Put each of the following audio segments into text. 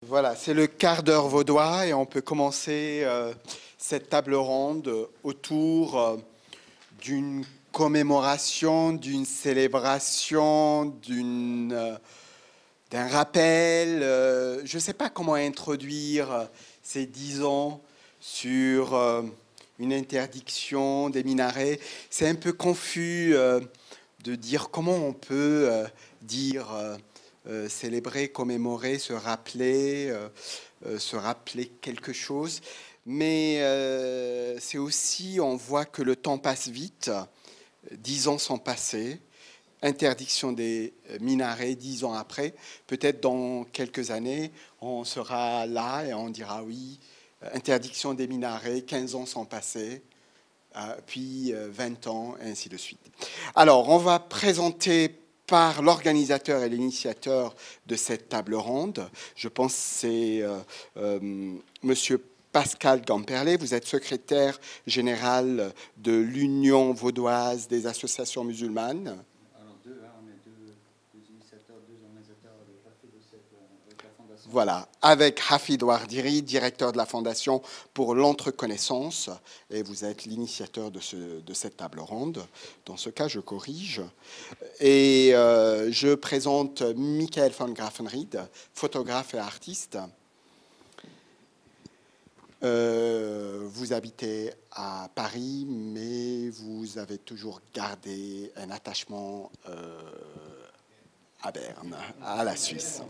Voilà, c'est le quart d'heure vaudois et on peut commencer cette table ronde autour d'une commémoration, d'une célébration, d'un rappel. Je ne sais pas comment introduire ces 10 ans sur une interdiction des minarets. C'est un peu confus de dire comment on peut dire... célébrer, commémorer, se rappeler quelque chose. Mais c'est aussi, on voit que le temps passe vite. 10 ans sont passés. Interdiction des minarets 10 ans après. Peut-être dans quelques années, on sera là et on dira oui, interdiction des minarets, 15 ans sont passés. Puis 20 ans, et ainsi de suite. Alors, on va présenter par l'organisateur et l'initiateur de cette table ronde. Je pense que c'est Monsieur Pascal Gamperlé. Vous êtes secrétaire général de l'Union vaudoise des associations musulmanes. Alors on est deux initiateurs, deux organisateurs avec la Fondation. Voilà, avec Hafid Ouardiri, directeur de la Fondation pour l'entreconnaissance, et vous êtes l'initiateur de cette table ronde. Dans ce cas, je corrige. Et je présente Michael van Grafenried, photographe et artiste. Vous habitez à Paris, mais vous avez toujours gardé un attachement à Berne, à la Suisse.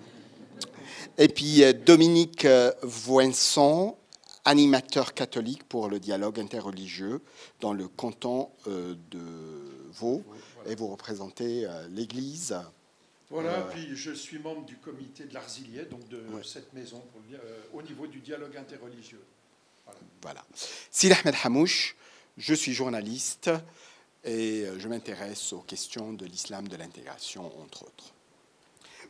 Et puis Dominique Voinson, animateur catholique pour le dialogue interreligieux dans le canton de Vaud, et vous représentez l'Église. Voilà, puis je suis membre du comité de l'Arzilier, donc de cette maison au niveau du dialogue interreligieux. Voilà. Sid Ahmed Hamouche, je suis journaliste et je m'intéresse aux questions de l'islam, de l'intégration, entre autres.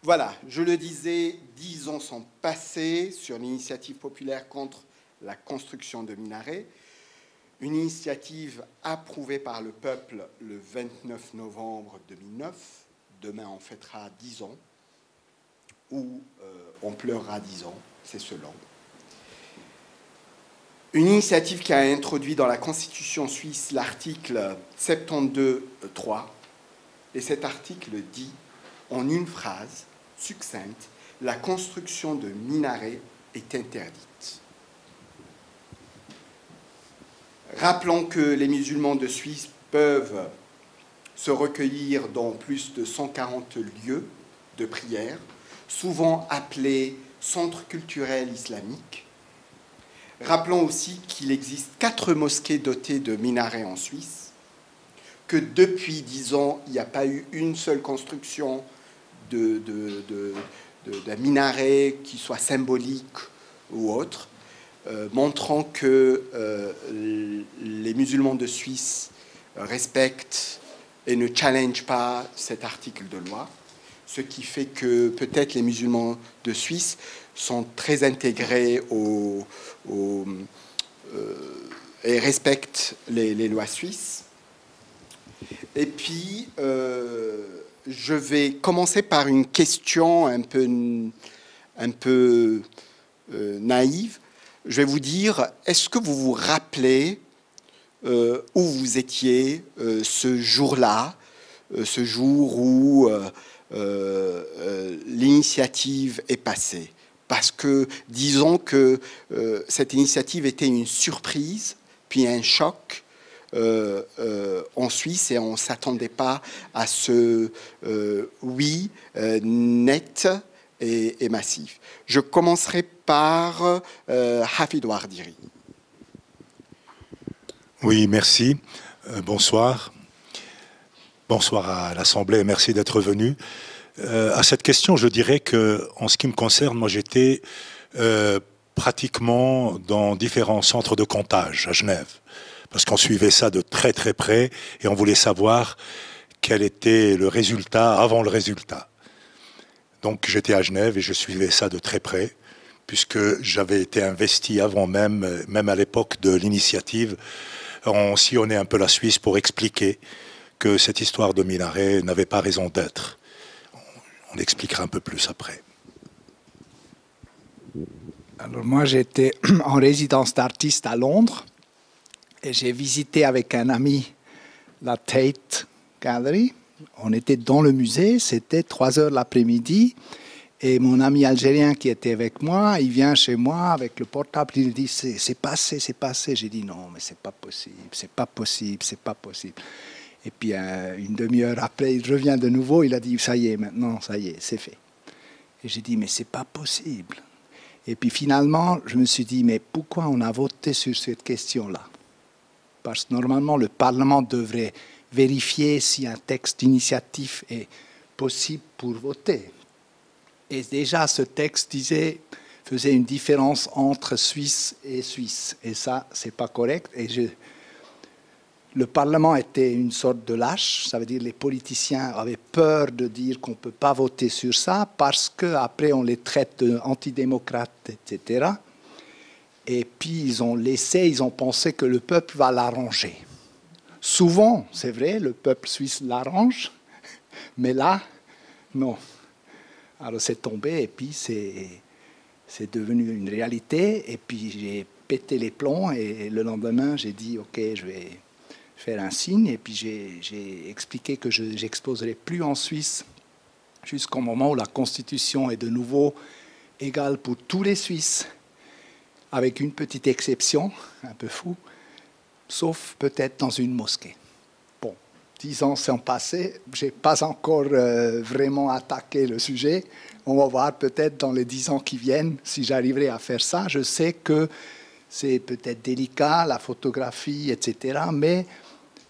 Voilà, je le disais, 10 ans sont passés sur l'initiative populaire contre la construction de minarets, une initiative approuvée par le peuple le 29 novembre 2009. Demain, on fêtera 10 ans, ou on pleurera 10 ans, c'est selon. Une initiative qui a introduit dans la Constitution suisse l'article 72.3, et cet article dit, en une phrase succincte, la construction de minarets est interdite. Rappelons que les musulmans de Suisse peuvent se recueillir dans plus de 140 lieux de prière, souvent appelés centres culturels islamiques. Rappelons aussi qu'il existe 4 mosquées dotées de minarets en Suisse, que depuis 10 ans, il n'y a pas eu une seule construction d'un minaret qui soit symbolique ou autre, montrant que les musulmans de Suisse respectent et ne challenge pas cet article de loi, ce qui fait que peut-être les musulmans de Suisse sont très intégrés et respectent les lois suisses. Et puis, je vais commencer par une question un peu naïve. Je vais vous dire, est-ce que vous vous rappelez où vous étiez ce jour-là, ce jour où l'initiative est passée? Parce que disons que cette initiative était une surprise, puis un choc en Suisse, et on ne s'attendait pas à ce oui net et massif. Je commencerai par Hafid Ouardiri. Oui, merci. Bonsoir. Bonsoir à l'Assemblée, merci d'être venu. À cette question, je dirais que, en ce qui me concerne, moi j'étais pratiquement dans différents centres de comptage à Genève, parce qu'on suivait ça de très très près et on voulait savoir quel était le résultat avant le résultat. Donc j'étais à Genève et je suivais ça de très près, puisque j'avais été investi avant même à l'époque de l'initiative. On sillonnait un peu la Suisse pour expliquer que cette histoire de minaret n'avait pas raison d'être. On l'expliquera un peu plus après. Alors moi, j'étais en résidence d'artiste à Londres et j'ai visité avec un ami la Tate Gallery. On était dans le musée, c'était 3 heures l'après-midi. Et mon ami algérien qui était avec moi, il vient chez moi avec le portable, il dit c'est passé, c'est passé. J'ai dit non, mais c'est pas possible, c'est pas possible, c'est pas possible. Et puis une demi-heure après, il revient de nouveau, il a dit ça y est, maintenant, ça y est, c'est fait. Et j'ai dit mais c'est pas possible. Et puis finalement, je me suis dit mais pourquoi on a voté sur cette question-là? Parce que normalement, le Parlement devrait vérifier si un texte d'initiative est possible pour voter. Et déjà, ce texte faisait une différence entre Suisse et Suisse. Et ça, ce n'est pas correct. Et le Parlement était une sorte de lâche. Ça veut dire que les politiciens avaient peur de dire qu'on ne peut pas voter sur ça parce qu'après, on les traite d'antidémocrates, etc. Et puis, ils ont pensé que le peuple va l'arranger. Souvent, c'est vrai, le peuple suisse l'arrange, mais là, non. Alors c'est tombé et puis c'est devenu une réalité. Et puis j'ai pété les plombs et le lendemain j'ai dit ok, je vais faire un signe. Et puis j'ai expliqué que je n'exposerai plus en Suisse jusqu'au moment où la Constitution est de nouveau égale pour tous les Suisses, avec une petite exception, un peu fou, sauf peut-être dans une mosquée. 10 ans sont passés, je n'ai pas encore vraiment attaqué le sujet. On va voir peut-être dans les 10 ans qui viennent si j'arriverai à faire ça. Je sais que c'est peut-être délicat, la photographie, etc. Mais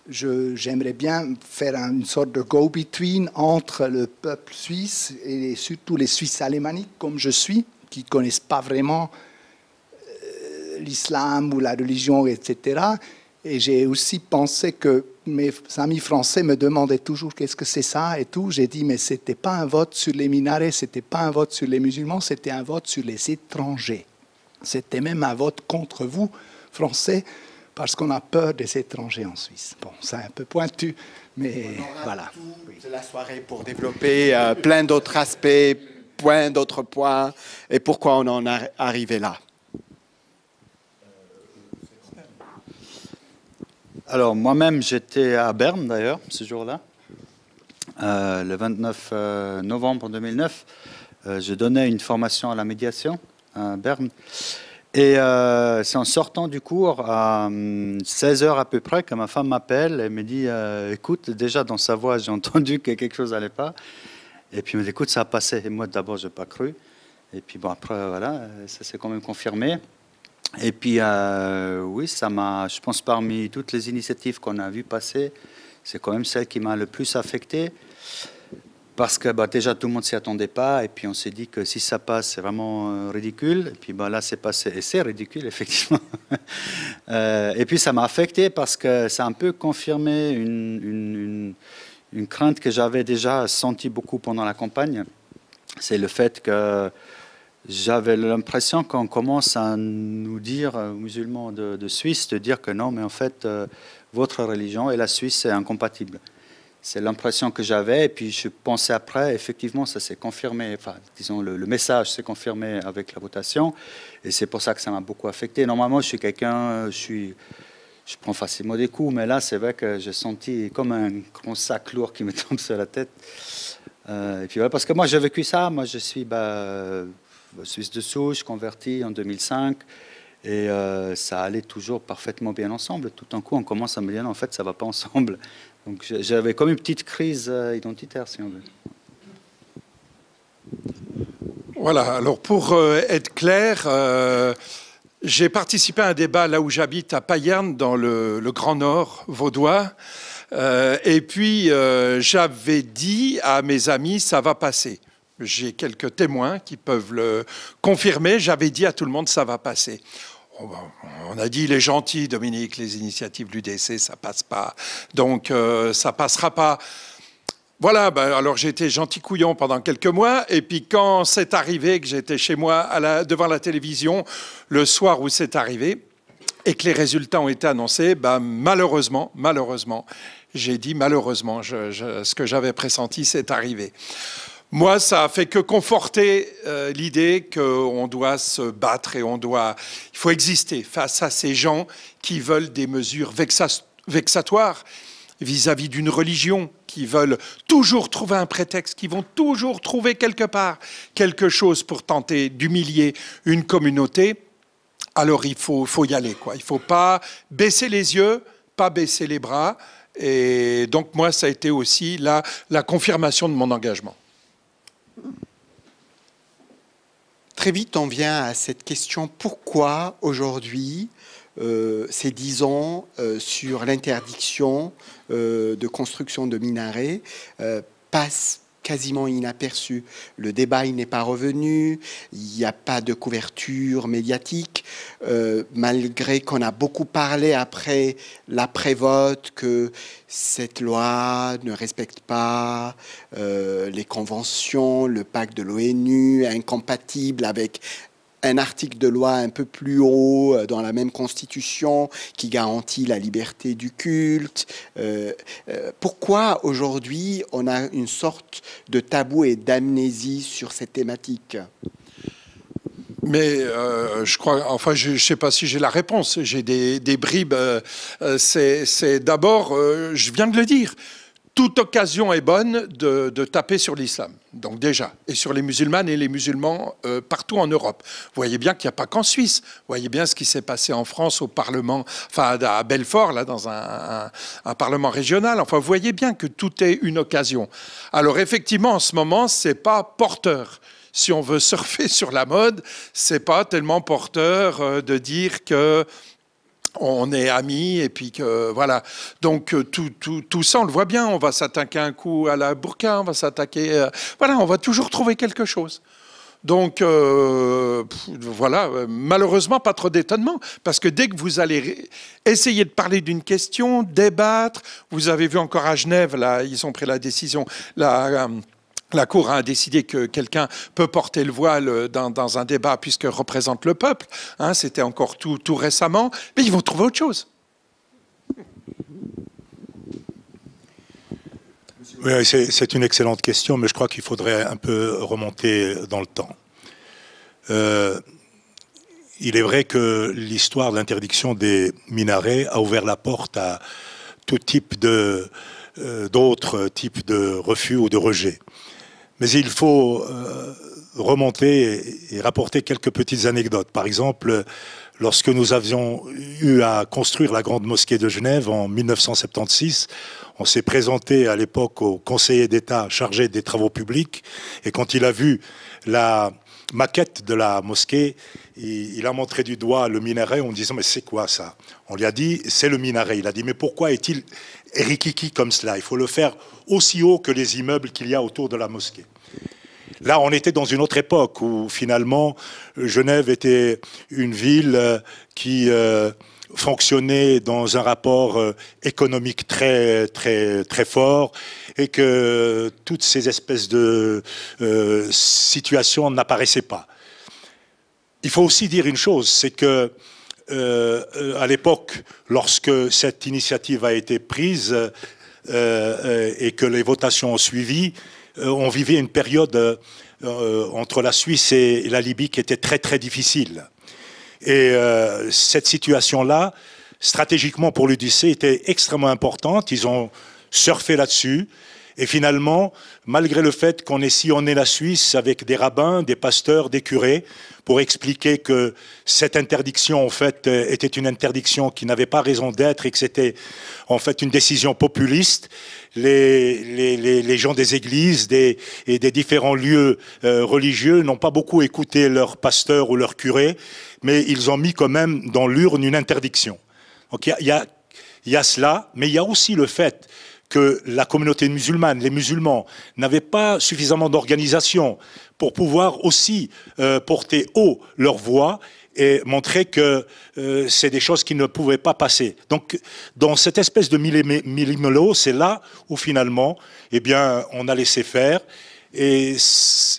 j'aimerais bien faire une sorte de go-between entre le peuple suisse et surtout les Suisses alémaniques, comme je suis, qui ne connaissent pas vraiment l'islam ou la religion, etc. Et j'ai aussi pensé que mes amis français me demandaient toujours qu'est-ce que c'est ça et tout. J'ai dit mais ce n'était pas un vote sur les minarets, ce n'était pas un vote sur les musulmans, c'était un vote sur les étrangers. C'était même un vote contre vous, Français, parce qu'on a peur des étrangers en Suisse. Bon, c'est un peu pointu, mais voilà. Toute la soirée pour développer plein d'autres aspects, plein d'autres points, et pourquoi on en est arrivé là. Alors, moi-même, j'étais à Berne, d'ailleurs, ce jour-là. Le 29 novembre 2009, je donnais une formation à la médiation à Berne. Et c'est en sortant du cours, à 16 h à peu près, que ma femme m'appelle et me dit écoute, déjà dans sa voix, j'ai entendu que quelque chose n'allait pas. Et puis, elle me dit écoute, ça a passé. Et moi, d'abord, je n'ai pas cru. Et puis, bon, après, voilà, ça s'est quand même confirmé. Et puis, oui, ça m'a, je pense, parmi toutes les initiatives qu'on a vues passer, c'est quand même celle qui m'a le plus affecté. Parce que déjà, tout le monde ne s'y attendait pas. Et puis, on s'est dit que si ça passe, c'est vraiment ridicule. Et puis, là, c'est passé. Et c'est ridicule, effectivement. Et puis, ça m'a affecté parce que ça a un peu confirmé une crainte que j'avais déjà sentie beaucoup pendant la campagne. C'est le fait que j'avais l'impression qu'on commence à nous dire, musulmans de Suisse, de dire que non, mais en fait, votre religion et la Suisse, c'est incompatible. C'est l'impression que j'avais, et puis je pensais après, effectivement, ça s'est confirmé, enfin, disons, le message s'est confirmé avec la votation, et c'est pour ça que ça m'a beaucoup affecté. Normalement, je suis quelqu'un, je prends facilement des coups, mais là, c'est vrai que j'ai senti comme un grand sac lourd qui me tombe sur la tête. Et puis voilà, parce que moi, j'ai vécu ça, moi, je suis Suisse de souche, converti en 2005, et ça allait toujours parfaitement bien ensemble. Tout d'un coup, on commence à me dire, non, en fait, ça ne va pas ensemble. Donc j'avais comme une petite crise identitaire, si on veut. Voilà, alors pour être clair, j'ai participé à un débat là où j'habite, à Payerne, dans le Grand Nord vaudois. Et puis j'avais dit à mes amis, ça va passer. J'ai quelques témoins qui peuvent le confirmer. J'avais dit à tout le monde, ça va passer. On a dit, il est gentil, Dominique, les initiatives de l'UDC, ça passe pas. Donc, ça passera pas. Voilà, alors j'ai été gentil couillon pendant quelques mois. Et puis, quand c'est arrivé, que j'étais chez moi devant la télévision, le soir où c'est arrivé, et que les résultats ont été annoncés, malheureusement, j'ai dit malheureusement, ce que j'avais pressenti, c'est arrivé. Moi, ça a fait que conforter l'idée qu'on doit se battre et il faut exister face à ces gens qui veulent des mesures vexatoires vis-à-vis d'une religion, qui veulent toujours trouver un prétexte, qui vont toujours trouver quelque part quelque chose pour tenter d'humilier une communauté. Alors il faut y aller, quoi. Il ne faut pas baisser les yeux, pas baisser les bras. Et donc moi, ça a été aussi la confirmation de mon engagement. Très vite, on vient à cette question, pourquoi aujourd'hui, ces 10 ans sur l'interdiction de construction de minarets passent quasiment inaperçu. Le débat, il n'est pas revenu, il n'y a pas de couverture médiatique, malgré qu'on a beaucoup parlé après l'après-vote que cette loi ne respecte pas les conventions, le pacte de l'ONU, incompatible avec un article de loi un peu plus haut dans la même constitution qui garantit la liberté du culte. Pourquoi aujourd'hui on a une sorte de tabou et d'amnésie sur cette thématique ? Mais je crois, enfin, je ne sais pas si j'ai la réponse. J'ai des bribes. C'est d'abord, je viens de le dire, toute occasion est bonne de taper sur l'islam. Donc déjà, et sur les musulmanes et les musulmans partout en Europe. Vous voyez bien qu'il n'y a pas qu'en Suisse. Vous voyez bien ce qui s'est passé en France au Parlement, enfin à Belfort, là, dans un Parlement régional. Enfin, vous voyez bien que tout est une occasion. Alors effectivement, en ce moment, c'est pas porteur. Si on veut surfer sur la mode, c'est pas tellement porteur de dire que on est amis et puis que voilà. Donc tout ça, on le voit bien. On va s'attaquer un coup à la burqa, on va s'attaquer. Voilà, on va toujours trouver quelque chose. Donc voilà, malheureusement pas trop d'étonnement, parce que dès que vous allez essayer de parler d'une question, débattre, vous avez vu encore à Genève, là, ils ont pris la décision. La Cour a décidé que quelqu'un peut porter le voile dans un débat puisque représente le peuple. Hein, c'était encore tout récemment. Mais ils vont trouver autre chose. Oui, c'est une excellente question, mais je crois qu'il faudrait un peu remonter dans le temps. Il est vrai que l'histoire de l'interdiction des minarets a ouvert la porte à tout type d'autres types de refus ou de rejets. Mais il faut remonter et rapporter quelques petites anecdotes. Par exemple, lorsque nous avions eu à construire la grande mosquée de Genève en 1976, on s'est présenté à l'époque au conseiller d'État chargé des travaux publics, et quand il a vu la maquette de la mosquée, il a montré du doigt le minaret en disant « mais c'est quoi ça ?» On lui a dit « c'est le minaret ». Il a dit « mais pourquoi est-il rikiki comme cela? Il faut le faire aussi haut que les immeubles qu'il y a autour de la mosquée ». Là, on était dans une autre époque où finalement Genève était une ville qui fonctionnait dans un rapport économique très fort, et que toutes ces espèces de situations n'apparaissaient pas. Il faut aussi dire une chose, c'est que à l'époque, lorsque cette initiative a été prise et que les votations ont suivi, on vivait une période entre la Suisse et la Libye qui était très difficile. Et cette situation-là, stratégiquement pour l'UDC, était extrêmement importante. Ils ont surfé là-dessus. Et finalement, malgré le fait qu'on ait sillonné la Suisse avec des rabbins, des pasteurs, des curés, pour expliquer que cette interdiction, en fait, était une interdiction qui n'avait pas raison d'être et que c'était, en fait, une décision populiste, les gens des églises et des différents lieux religieux n'ont pas beaucoup écouté leurs pasteurs ou leurs curés, mais ils ont mis quand même dans l'urne une interdiction. Donc il y a cela, mais il y a aussi le fait que la communauté musulmane, les musulmans, n'avaient pas suffisamment d'organisation pour pouvoir aussi porter haut leur voix et montrer que c'est des choses qui ne pouvaient pas passer. Donc, dans cette espèce de millimélo, c'est là où finalement, eh bien, on a laissé faire. Et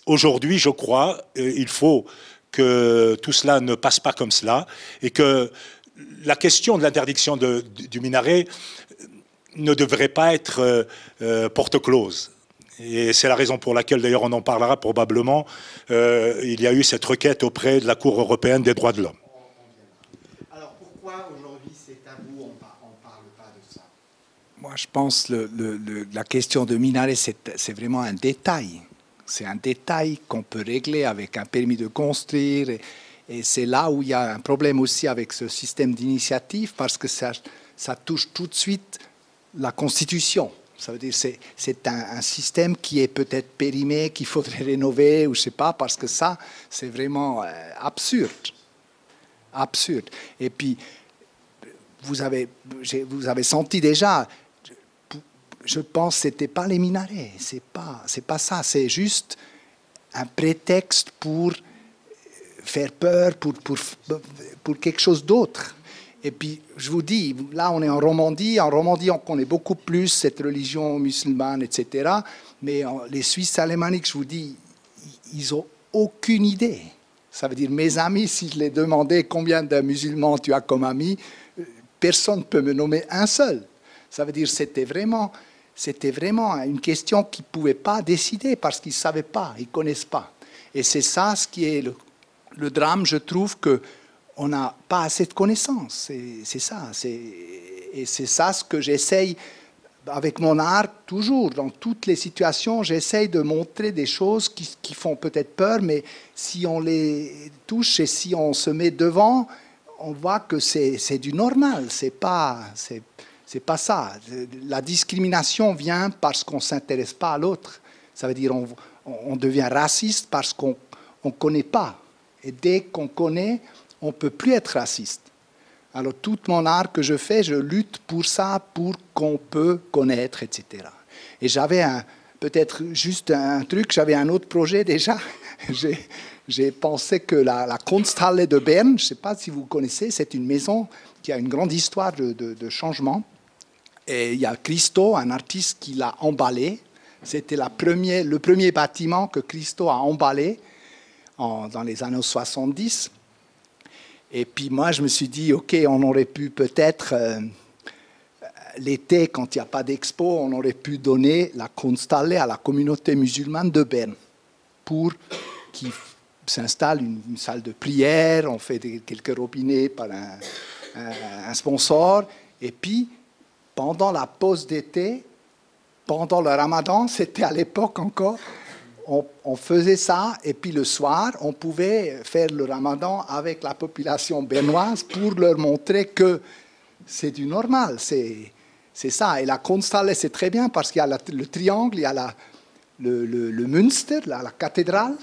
aujourd'hui, je crois, il faut que tout cela ne passe pas comme cela, et que la question de l'interdiction du minaret ne devrait pas être porte close. Et c'est la raison pour laquelle, d'ailleurs, on en parlera probablement, il y a eu cette requête auprès de la Cour européenne des droits de l'homme. Alors pourquoi aujourd'hui c'est tabou, on ne parle pas de ça? Moi, je pense que la question de minaret, c'est vraiment un détail. C'est un détail qu'on peut régler avec un permis de construire. Et c'est là où il y a un problème aussi avec ce système d'initiative, parce que ça touche tout de suite la Constitution. Ça veut dire que c'est un système qui est peut-être périmé, qu'il faudrait rénover, ou je ne sais pas, parce que ça, c'est vraiment absurde. Absurde. Et puis, vous avez senti déjà, je pense que ce n'était pas les minarets, c'est pas ça, c'est juste un prétexte pour faire peur, pour quelque chose d'autre. Et puis, je vous dis, là, on est en Romandie. En Romandie, on connaît beaucoup plus cette religion musulmane, etc. Mais les Suisses alémaniques, je vous dis, ils n'ont aucune idée. Ça veut dire, mes amis, si je les demandais combien de musulmans tu as comme amis, personne ne peut me nommer un seul. Ça veut dire, c'était vraiment une question qu'ils ne pouvaient pas décider parce qu'ils ne savaient pas, ils ne connaissent pas. Et c'est ça ce qui est le drame, je trouve, qu'on n'a pas assez de connaissances. C'est ça. Et c'est ça ce que j'essaye, avec mon art, toujours, dans toutes les situations, j'essaye de montrer des choses qui font peut-être peur, mais si on les touche et si on se met devant, on voit que c'est du normal. C'est pas ça. La discrimination vient parce qu'on ne s'intéresse pas à l'autre. Ça veut dire on devient raciste parce qu'on ne connaît pas. Et dès qu'on connaît, on ne peut plus être raciste. Alors, tout mon art que je fais, je lutte pour ça, pour qu'on peut connaître, etc. Et j'avais peut-être juste un truc, j'avais un autre projet déjà. J'ai pensé que la Kunsthalle de Berne, je ne sais pas si vous connaissez, c'est une maison qui a une grande histoire de changement. Et il y a Christo, un artiste, qui l'a emballé. C'était le premier bâtiment que Christo a emballé dans les années 70. Et puis moi, je me suis dit, OK, on aurait pu peut-être, l'été, quand il n'y a pas d'expo, on aurait pu donner la Kunsthalle à la communauté musulmane de Berne pour qu'ils s'installent une salle de prière, on fait quelques robinets par un sponsor. Et puis, pendant la pause d'été, pendant le ramadan, c'était à l'époque encore, on faisait ça, et puis le soir, on pouvait faire le ramadan avec la population bernoise pour leur montrer que c'est du normal, c'est ça. Et la Kunsthalle, c'est très bien parce qu'il y a le triangle, il y a le Münster, la cathédrale,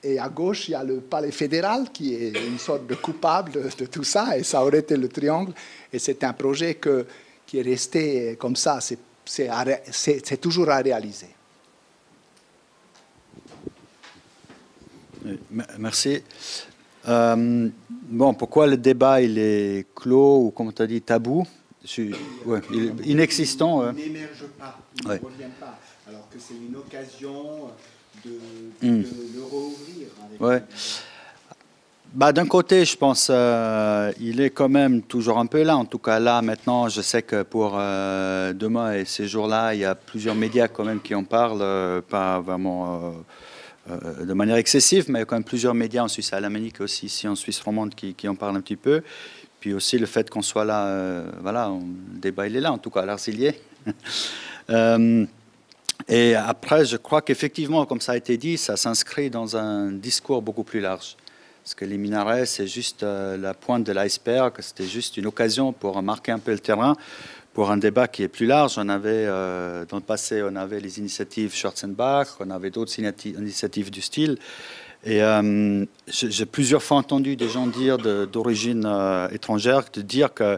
et à gauche, il y a le palais fédéral qui est une sorte de coupable de tout ça, et ça aurait été le triangle. Et c'est un projet qui est resté comme ça, c'est toujours à réaliser. Merci. Bon, pourquoi le débat il est clos ou, comme tu as dit, tabou? Ouais, il est inexistant. Il n'émerge pas, il ouais. ne revient pas, alors que c'est une occasion de le rouvrir. Ouais. Bah, d'un côté, je pense il est quand même toujours un peu là. En tout cas, là, maintenant, je sais que pour demain et ces jours-là, il y a plusieurs médias quand même qui en parlent, pas vraiment de manière excessive, mais il y a quand même plusieurs médias en Suisse alémanique et aussi ici en Suisse romande qui en parlent un petit peu. Puis aussi le fait qu'on soit là, voilà, le débat il est là, en tout cas à l'Arcillier. Et après, je crois qu'effectivement, comme ça a été dit, ça s'inscrit dans un discours beaucoup plus large. Parce que les minarets, c'est juste la pointe de l'iceberg, c'était juste une occasion pour marquer un peu le terrain pour un débat qui est plus large. On avait, dans le passé, on avait les initiatives Schwarzenbach, on avait d'autres initiatives du style. Et j'ai plusieurs fois entendu des gens dire d'origine étrangère, de dire que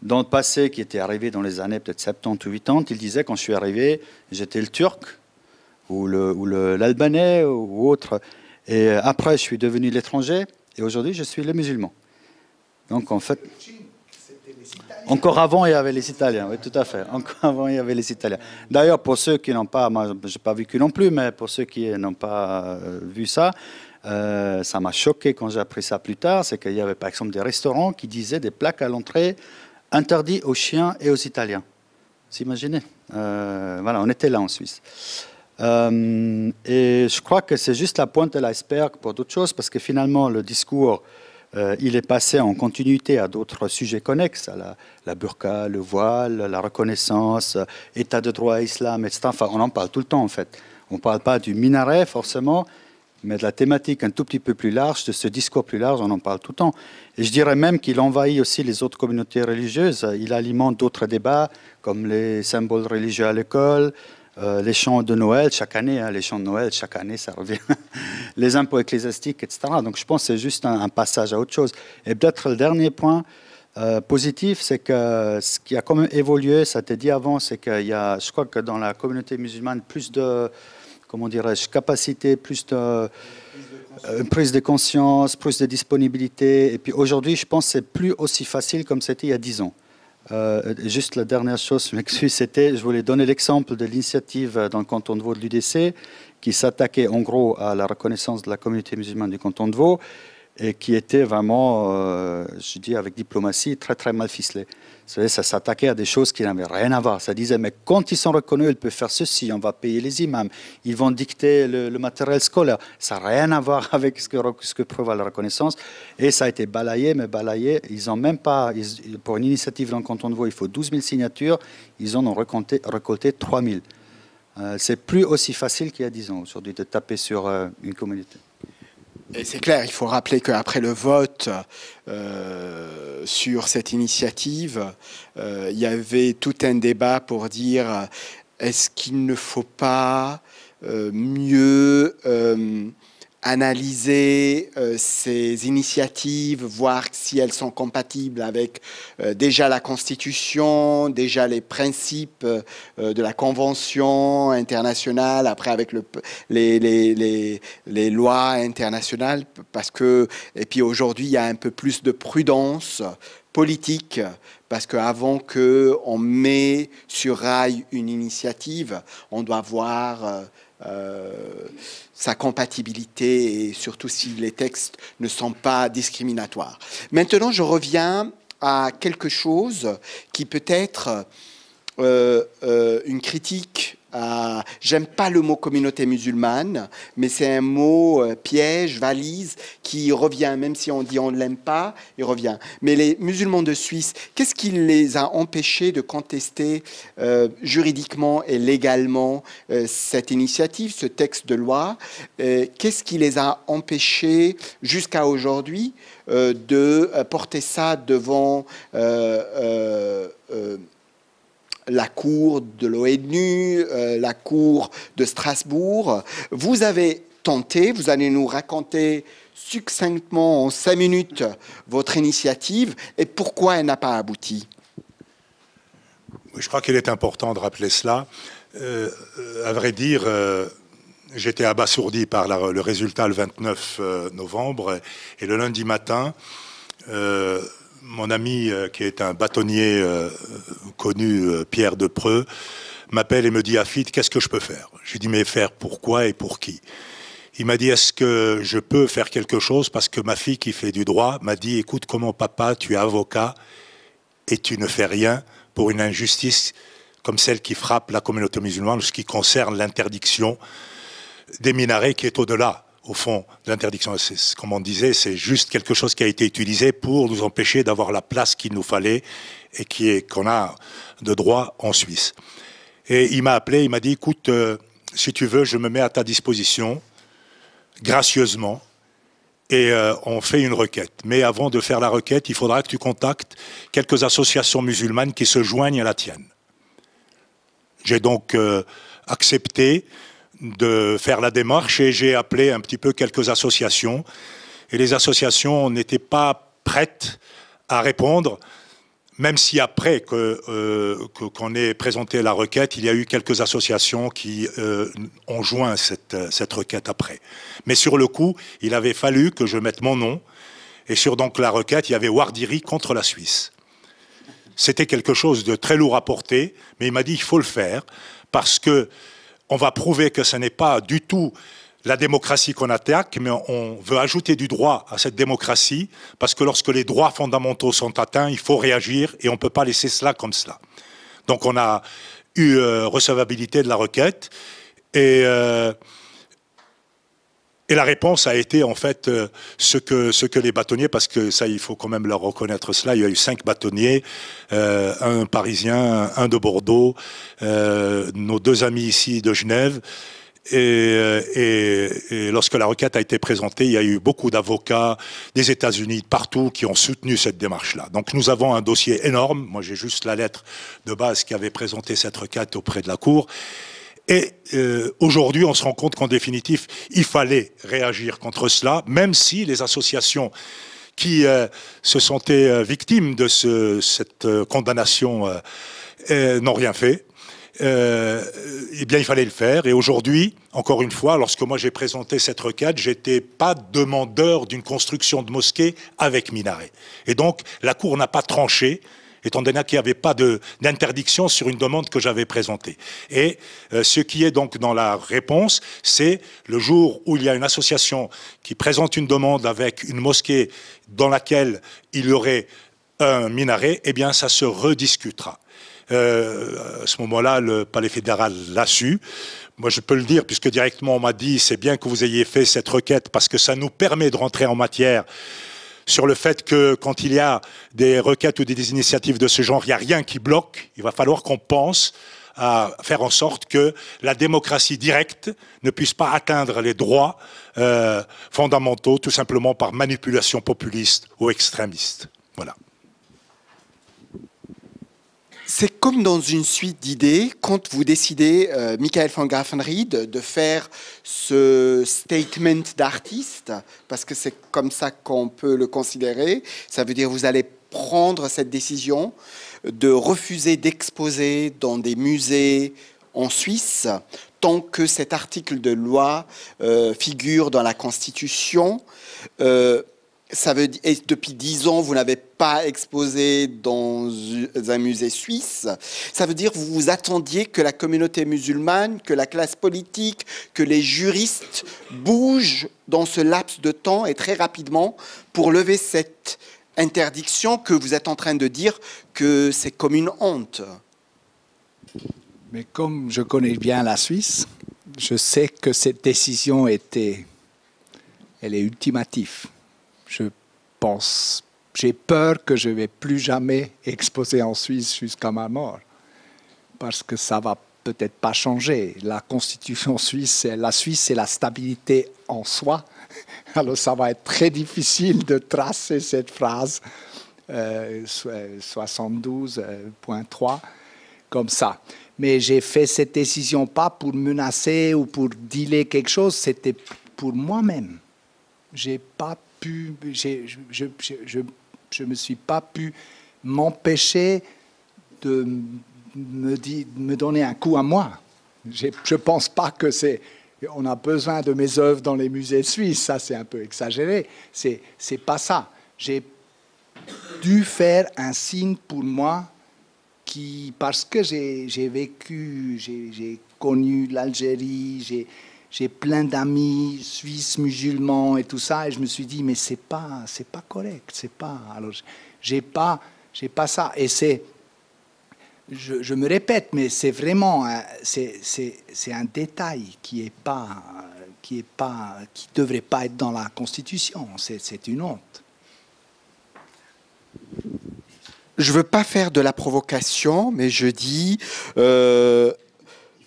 dans le passé, qui était arrivé dans les années peut-être 70 ou 80, ils disaient quand je suis arrivé, j'étais le turc ou l'albanais ou autre. Et après, je suis devenu l'étranger et aujourd'hui, je suis le musulman. Donc en fait... Encore avant, il y avait les Italiens, oui, tout à fait. Encore avant, il y avait les Italiens. D'ailleurs, pour ceux qui n'ont pas, moi, je n'ai pas vécu non plus, mais pour ceux qui n'ont pas vu ça, ça m'a choqué quand j'ai appris ça plus tard, c'est qu'il y avait par exemple des restaurants qui disaient des plaques à l'entrée interdits aux chiens et aux Italiens. Vous imaginez voilà, on était là en Suisse. Et je crois que c'est juste la pointe de l'iceberg pour d'autres choses, parce que finalement, le discours, il est passé en continuité à d'autres sujets connexes, à la burqa, le voile, la reconnaissance, état de droit, islam, etc. Enfin, on en parle tout le temps, en fait. On ne parle pas du minaret, forcément, mais de la thématique un tout petit peu plus large, de ce discours plus large, on en parle tout le temps. Et je dirais même qu'il envahit aussi les autres communautés religieuses. Il alimente d'autres débats, comme les symboles religieux à l'école, les chants de Noël, chaque année, les chants de Noël, chaque année, ça revient. Les impôts ecclésiastiques, etc. Donc je pense que c'est juste un passage à autre chose. Et peut-être le dernier point positif, c'est que ce qui a quand même évolué, ça a été dit avant, c'est qu'il y a, je crois que dans la communauté musulmane, plus de, comment dirais-je, capacité, plus de prise de conscience, plus de disponibilité. Et puis aujourd'hui, je pense que c'est plus aussi facile comme c'était il y a 10 ans. Juste la dernière chose, je m'excuse, c'était, je voulais donner l'exemple de l'initiative dans le canton de Vaud de l'UDC qui s'attaquait en gros à la reconnaissance de la communauté musulmane du canton de Vaud et qui était vraiment, je dis avec diplomatie, très très mal ficelé. Vous savez, ça s'attaquait à des choses qui n'avaient rien à voir. Ça disait, mais quand ils sont reconnus, ils peuvent faire ceci, on va payer les imams, ils vont dicter le matériel scolaire. Ça n'a rien à voir avec ce que prévoit la reconnaissance. Et ça a été balayé, mais balayé. Ils n'ont même pas, pour une initiative dans le canton de Vaud, il faut 12 000 signatures, ils en ont récolté 3 000. C'est plus aussi facile qu'il y a 10 ans aujourd'hui de taper sur une communauté. Et c'est clair, il faut rappeler qu'après le vote sur cette initiative, il y avait tout un débat pour dire est-ce qu'il ne faut pas mieux analyser ces initiatives, voir si elles sont compatibles avec déjà la Constitution, déjà les principes de la Convention internationale, après avec les lois internationales, parce que, et puis aujourd'hui, il y a un peu plus de prudence politique, parce qu'avant qu'on met sur rail une initiative, on doit voir sa compatibilité et surtout si les textes ne sont pas discriminatoires. Maintenant, je reviens à quelque chose qui peut être une critique. J'aime pas le mot communauté musulmane, mais c'est un mot piège, valise, qui revient, même si on dit on ne l'aime pas, il revient. Mais les musulmans de Suisse, qu'est-ce qui les a empêchés de contester juridiquement et légalement cette initiative, ce texte de loi? Qu'est-ce qui les a empêchés jusqu'à aujourd'hui de porter ça devant la Cour de l'ONU, la Cour de Strasbourg? Vous avez tenté, vous allez nous raconter succinctement en 5 minutes votre initiative et pourquoi elle n'a pas abouti. Je crois qu'il est important de rappeler cela. À vrai dire, j'étais abasourdi par le résultat le 29 novembre et le lundi matin, mon ami, qui est un bâtonnier connu, Pierre Depreux, m'appelle et me dit « Hafid, qu'est-ce que je peux faire ?» Je lui dis « Mais faire pourquoi et pour qui ?» Il m'a dit « Est-ce que je peux faire quelque chose ?» Parce que ma fille qui fait du droit m'a dit « Écoute, comment papa, tu es avocat et tu ne fais rien pour une injustice comme celle qui frappe la communauté musulmane, ce qui concerne l'interdiction des minarets qui est au-delà. » Au fond, l'interdiction, comme on disait, c'est juste quelque chose qui a été utilisé pour nous empêcher d'avoir la place qu'il nous fallait et qu'on a de droit en Suisse. Et il m'a appelé, il m'a dit, écoute, si tu veux, je me mets à ta disposition, gracieusement, et on fait une requête. Mais avant de faire la requête, il faudra que tu contactes quelques associations musulmanes qui se joignent à la tienne. J'ai donc accepté de faire la démarche et j'ai appelé un petit peu quelques associations et les associations n'étaient pas prêtes à répondre, même si après qu'on ait présenté la requête, il y a eu quelques associations qui ont joint cette requête après. Mais sur le coup, il avait fallu que je mette mon nom et sur donc la requête, il y avait Wardiri contre la Suisse. C'était quelque chose de très lourd à porter, mais il m'a dit il faut le faire parce que on va prouver que ce n'est pas du tout la démocratie qu'on attaque, mais on veut ajouter du droit à cette démocratie, parce que lorsque les droits fondamentaux sont atteints, il faut réagir, et on ne peut pas laisser cela comme cela. Donc on a eu recevabilité de la requête, Et la réponse a été en fait ce que les bâtonniers, parce que ça il faut quand même leur reconnaître cela, il y a eu 5 bâtonniers, un parisien, un de Bordeaux, nos 2 amis ici de Genève. Et lorsque la requête a été présentée, il y a eu beaucoup d'avocats des États-Unis, partout, qui ont soutenu cette démarche-là. Donc nous avons un dossier énorme. Moi, j'ai juste la lettre de base qui avait présenté cette requête auprès de la Cour. Et aujourd'hui, on se rend compte qu'en définitive, il fallait réagir contre cela, même si les associations qui se sentaient victimes de cette condamnation n'ont rien fait. Eh bien, il fallait le faire. Et aujourd'hui, encore une fois, lorsque moi j'ai présenté cette requête, j'étais pas demandeur d'une construction de mosquée avec minaret. Et donc, la Cour n'a pas tranché, étant donné qu'il n'y avait pas d'interdiction sur une demande que j'avais présentée. Et ce qui est donc dans la réponse, c'est le jour où il y a une association qui présente une demande avec une mosquée dans laquelle il y aurait un minaret, eh bien, ça se rediscutera. À ce moment-là, le Palais fédéral l'a su. Moi, je peux le dire, puisque directement on m'a dit, c'est bien que vous ayez fait cette requête, parce que ça nous permet de rentrer en matière sur le fait que quand il y a des requêtes ou des initiatives de ce genre, il n'y a rien qui bloque. Il va falloir qu'on pense à faire en sorte que la démocratie directe ne puisse pas atteindre les droits fondamentaux, tout simplement par manipulation populiste ou extrémiste. Voilà. C'est comme dans une suite d'idées, quand vous décidez, Michael van Graffenried, de faire ce statement d'artiste, parce que c'est comme ça qu'on peut le considérer, ça veut dire que vous allez prendre cette décision de refuser d'exposer dans des musées en Suisse, tant que cet article de loi figure dans la Constitution. Ça veut dire, et depuis 10 ans, vous n'avez pas exposé dans un musée suisse. Ça veut dire que vous vous attendiez que la communauté musulmane, que la classe politique, que les juristes bougent dans ce laps de temps et très rapidement pour lever cette interdiction que vous êtes en train de dire que c'est comme une honte. Mais comme je connais bien la Suisse, je sais que cette décision elle est ultimative. Je pense, j'ai peur que je ne vais plus jamais exposer en Suisse jusqu'à ma mort, parce que ça va peut-être pas changer. La Constitution suisse, la Suisse, c'est la stabilité en soi. Alors ça va être très difficile de tracer cette phrase 72.3 comme ça. Mais j'ai fait cette décision pas pour menacer ou pour dealer quelque chose, c'était pour moi-même. J'ai pas pu, je me suis pas pu m'empêcher de me donner un coup à moi. Je pense pas que on a besoin de mes œuvres dans les musées suisses, ça c'est un peu exagéré. C'est pas ça. J'ai dû faire un signe pour moi parce que j'ai vécu, j'ai connu l'Algérie, j'ai plein d'amis suisses, musulmans et tout ça, et je me suis dit, mais c'est pas correct, c'est pas. Alors, j'ai pas ça. Et je me répète, mais c'est vraiment, c'est un détail qui devrait pas être dans la Constitution. C'est une honte. Je veux pas faire de la provocation, mais je dis.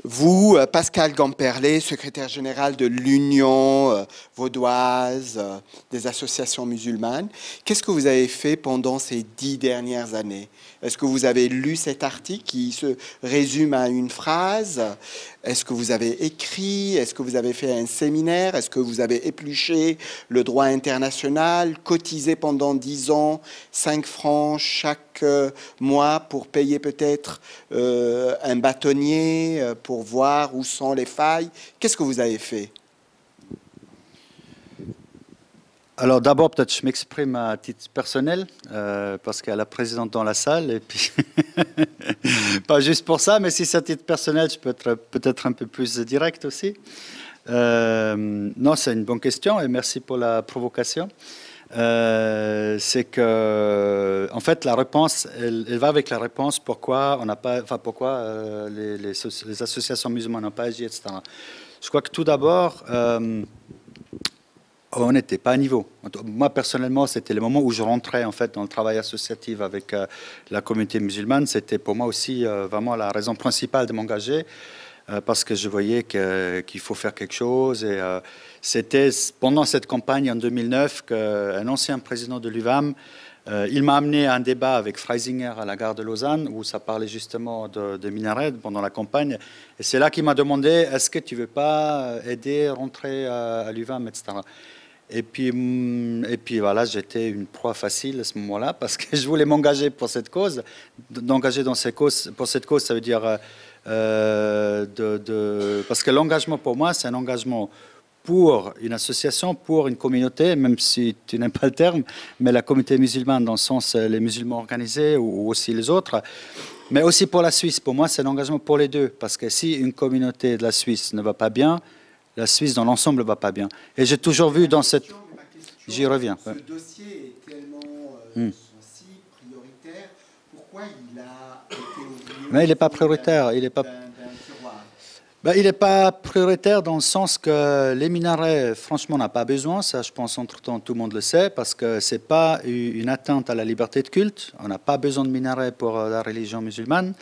Vous, Pascal Gamperlé, secrétaire général de l'Union vaudoise des associations musulmanes, qu'est-ce que vous avez fait pendant ces 10 dernières années? Est-ce que vous avez lu cet article qui se résume à une phrase? Est-ce que vous avez écrit? Est-ce que vous avez fait un séminaire? Est-ce que vous avez épluché le droit international, cotisé pendant 10 ans, 5 francs chaque mois pour payer peut-être un bâtonnier, pour voir où sont les failles? Qu'est-ce que vous avez fait? Alors d'abord, peut-être je m'exprime à titre personnel, parce qu'il y a la présidente dans la salle, et puis pas juste pour ça, mais si c'est à titre personnel, je peux être peut-être un peu plus direct aussi. Non, c'est une bonne question, et merci pour la provocation. c'est que, en fait, la réponse, elle va avec la réponse pourquoi on n'a pas, enfin pourquoi les associations musulmanes n'ont pas agi, etc. Je crois que tout d'abord, on n'était pas à niveau. Moi, personnellement, c'était le moment où je rentrais en fait dans le travail associatif avec la communauté musulmane. C'était pour moi aussi vraiment la raison principale de m'engager. Parce que je voyais qu'il faut faire quelque chose. Et c'était pendant cette campagne en 2009 qu'un ancien président de l'UVAM, il m'a amené à un débat avec Freisinger à la gare de Lausanne, où ça parlait justement de minarets pendant la campagne. Et c'est là qu'il m'a demandé, est-ce que tu ne veux pas aider à rentrer à l'UVAM, etc. Et puis voilà, j'étais une proie facile à ce moment-là, parce que je voulais m'engager pour cette cause. D'engager pour cette cause, ça veut dire... parce que l'engagement pour moi, c'est un engagement pour une association, pour une communauté, même si tu n'aimes pas le terme, mais la communauté musulmane dans le sens les musulmans organisés ou aussi les autres, mais aussi pour la Suisse. Pour moi, c'est un engagement pour les deux, parce que si une communauté de la Suisse ne va pas bien, la Suisse dans l'ensemble ne va pas bien. Et j'ai toujours vu dans cette... J'y reviens. Ce dossier est tellement sensible, prioritaire, pourquoi il a été oublié? Mais il n'est pas prioritaire, il n'est pas... Ben, il n'est pas prioritaire dans le sens que les minarets, franchement, on n'a pas besoin. Ça, je pense, entre-temps, tout le monde le sait, parce que ce n'est pas une atteinte à la liberté de culte. On n'a pas besoin de minarets pour la religion musulmane.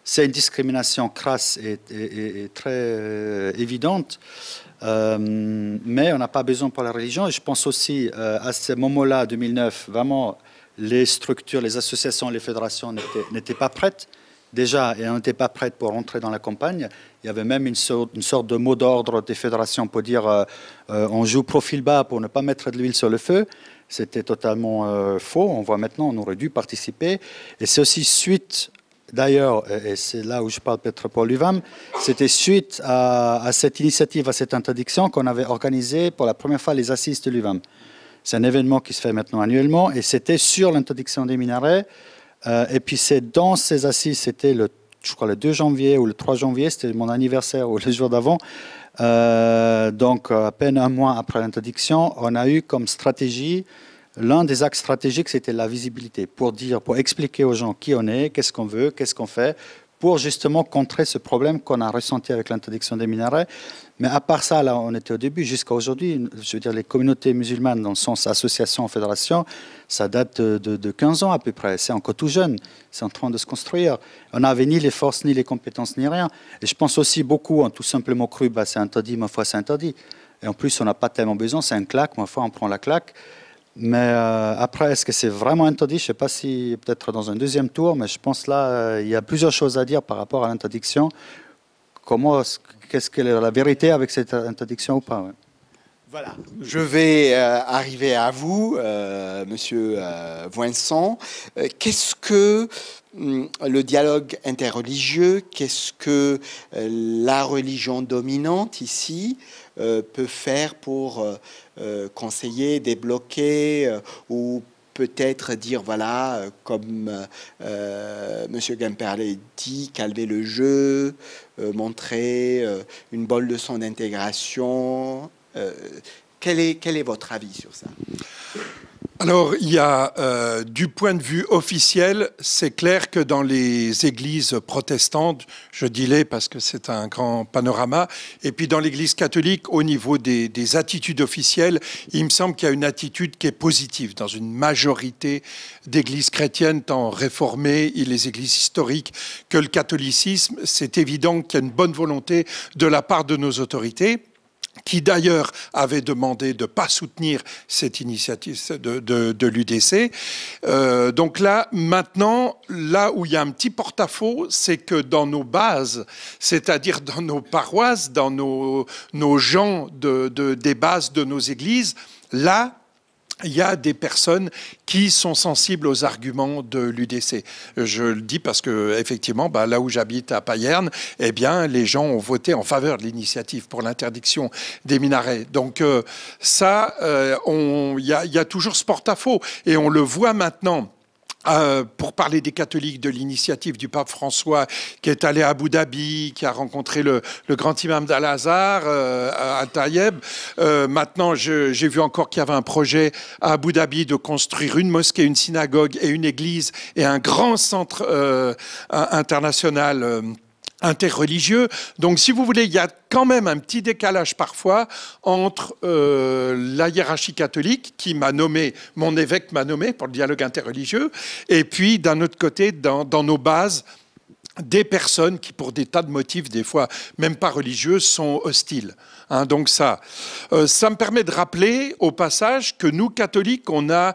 C'est une discrimination crasse et très évidente. Mais on n'a pas besoin pour la religion. Et je pense aussi, à ce moment-là, 2009, vraiment, les structures, les associations, les fédérations n'étaient pas prêtes. Déjà, et on n'était pas prête pour rentrer dans la campagne. Il y avait même une sorte de mot d'ordre des fédérations pour dire on joue profil bas pour ne pas mettre de l'huile sur le feu. C'était totalement faux. On voit maintenant, on aurait dû participer. Et c'est aussi suite, d'ailleurs, et c'est là où je parle peut-être pour l'UVAM, c'était suite à cette initiative, à cette interdiction qu'on avait organisé pour la première fois les assises de l'UVAM. C'est un événement qui se fait maintenant annuellement et c'était sur l'interdiction des minarets. Et puis c'est dans ces assises, c'était je crois le 2 janvier ou le 3 janvier, c'était mon anniversaire ou le jour d'avant. Donc à peine un mois après l'interdiction, on a eu comme stratégie, l'un des axes stratégiques, c'était la visibilité, pour expliquer aux gens qui on est, qu'est-ce qu'on veut, qu'est-ce qu'on fait, pour justement contrer ce problème qu'on a ressenti avec l'interdiction des minarets. Mais à part ça, là, on était au début, jusqu'à aujourd'hui, je veux dire, les communautés musulmanes, dans le sens association, fédération, ça date de 15 ans à peu près. C'est encore tout jeune, c'est en train de se construire. On n'avait ni les forces, ni les compétences, ni rien. Et je pense aussi beaucoup, ont tout simplement cru, bah, c'est interdit, ma foi, c'est interdit. Et en plus, on n'a pas tellement besoin, c'est un claque, ma foi, on prend la claque. Mais après, est-ce que c'est vraiment interdit? Je ne sais pas si peut-être dans un deuxième tour, mais je pense là, il y a plusieurs choses à dire par rapport à l'interdiction. Qu'est-ce que la vérité avec cette interdiction ou pas? Ouais. Voilà, je vais arriver à vous, Monsieur Voinsant. Qu'est-ce que le dialogue interreligieux, qu'est-ce que la religion dominante ici peut faire pour conseiller, débloquer ou peut-être dire, voilà, comme M. Gemperle dit, calmer le jeu, montrer une bonne leçon d'intégration. Quel est votre avis sur ça? Alors, il y a, du point de vue officiel, c'est clair que dans les églises protestantes, je dis les parce que c'est un grand panorama, et puis dans l'église catholique, au niveau des attitudes officielles, il me semble qu'il y a une attitude qui est positive dans une majorité d'églises chrétiennes, tant réformées, et les églises historiques, que le catholicisme. C'est évident qu'il y a une bonne volonté de la part de nos autorités, qui d'ailleurs avait demandé de ne pas soutenir cette initiative de l'UDC. Donc là, maintenant, là où il y a un petit porte-à-faux, c'est que dans nos bases, c'est-à-dire dans nos paroisses, dans nos gens des bases de nos églises, là, il y a des personnes qui sont sensibles aux arguments de l'UDC. Je le dis parce que, effectivement, là où j'habite à Payerne, eh bien, les gens ont voté en faveur de l'initiative pour l'interdiction des minarets. Donc ça, il y a toujours ce porte-à-faux. Et on le voit maintenant pour parler des catholiques, de l'initiative du pape François qui est allé à Abu Dhabi, qui a rencontré le grand imam d'Al-Azhar, Al-Tayeb. Maintenant, j'ai vu encore qu'il y avait un projet à Abu Dhabi de construire une mosquée, une synagogue et une église et un grand centre international interreligieux. Donc, si vous voulez, il y a quand même un petit décalage parfois entre la hiérarchie catholique, qui m'a nommé, mon évêque m'a nommé pour le dialogue interreligieux, et puis d'un autre côté, dans nos bases, des personnes qui, pour des tas de motifs, des fois même pas religieux, sont hostiles. Hein, donc ça me permet de rappeler au passage que nous, catholiques, on a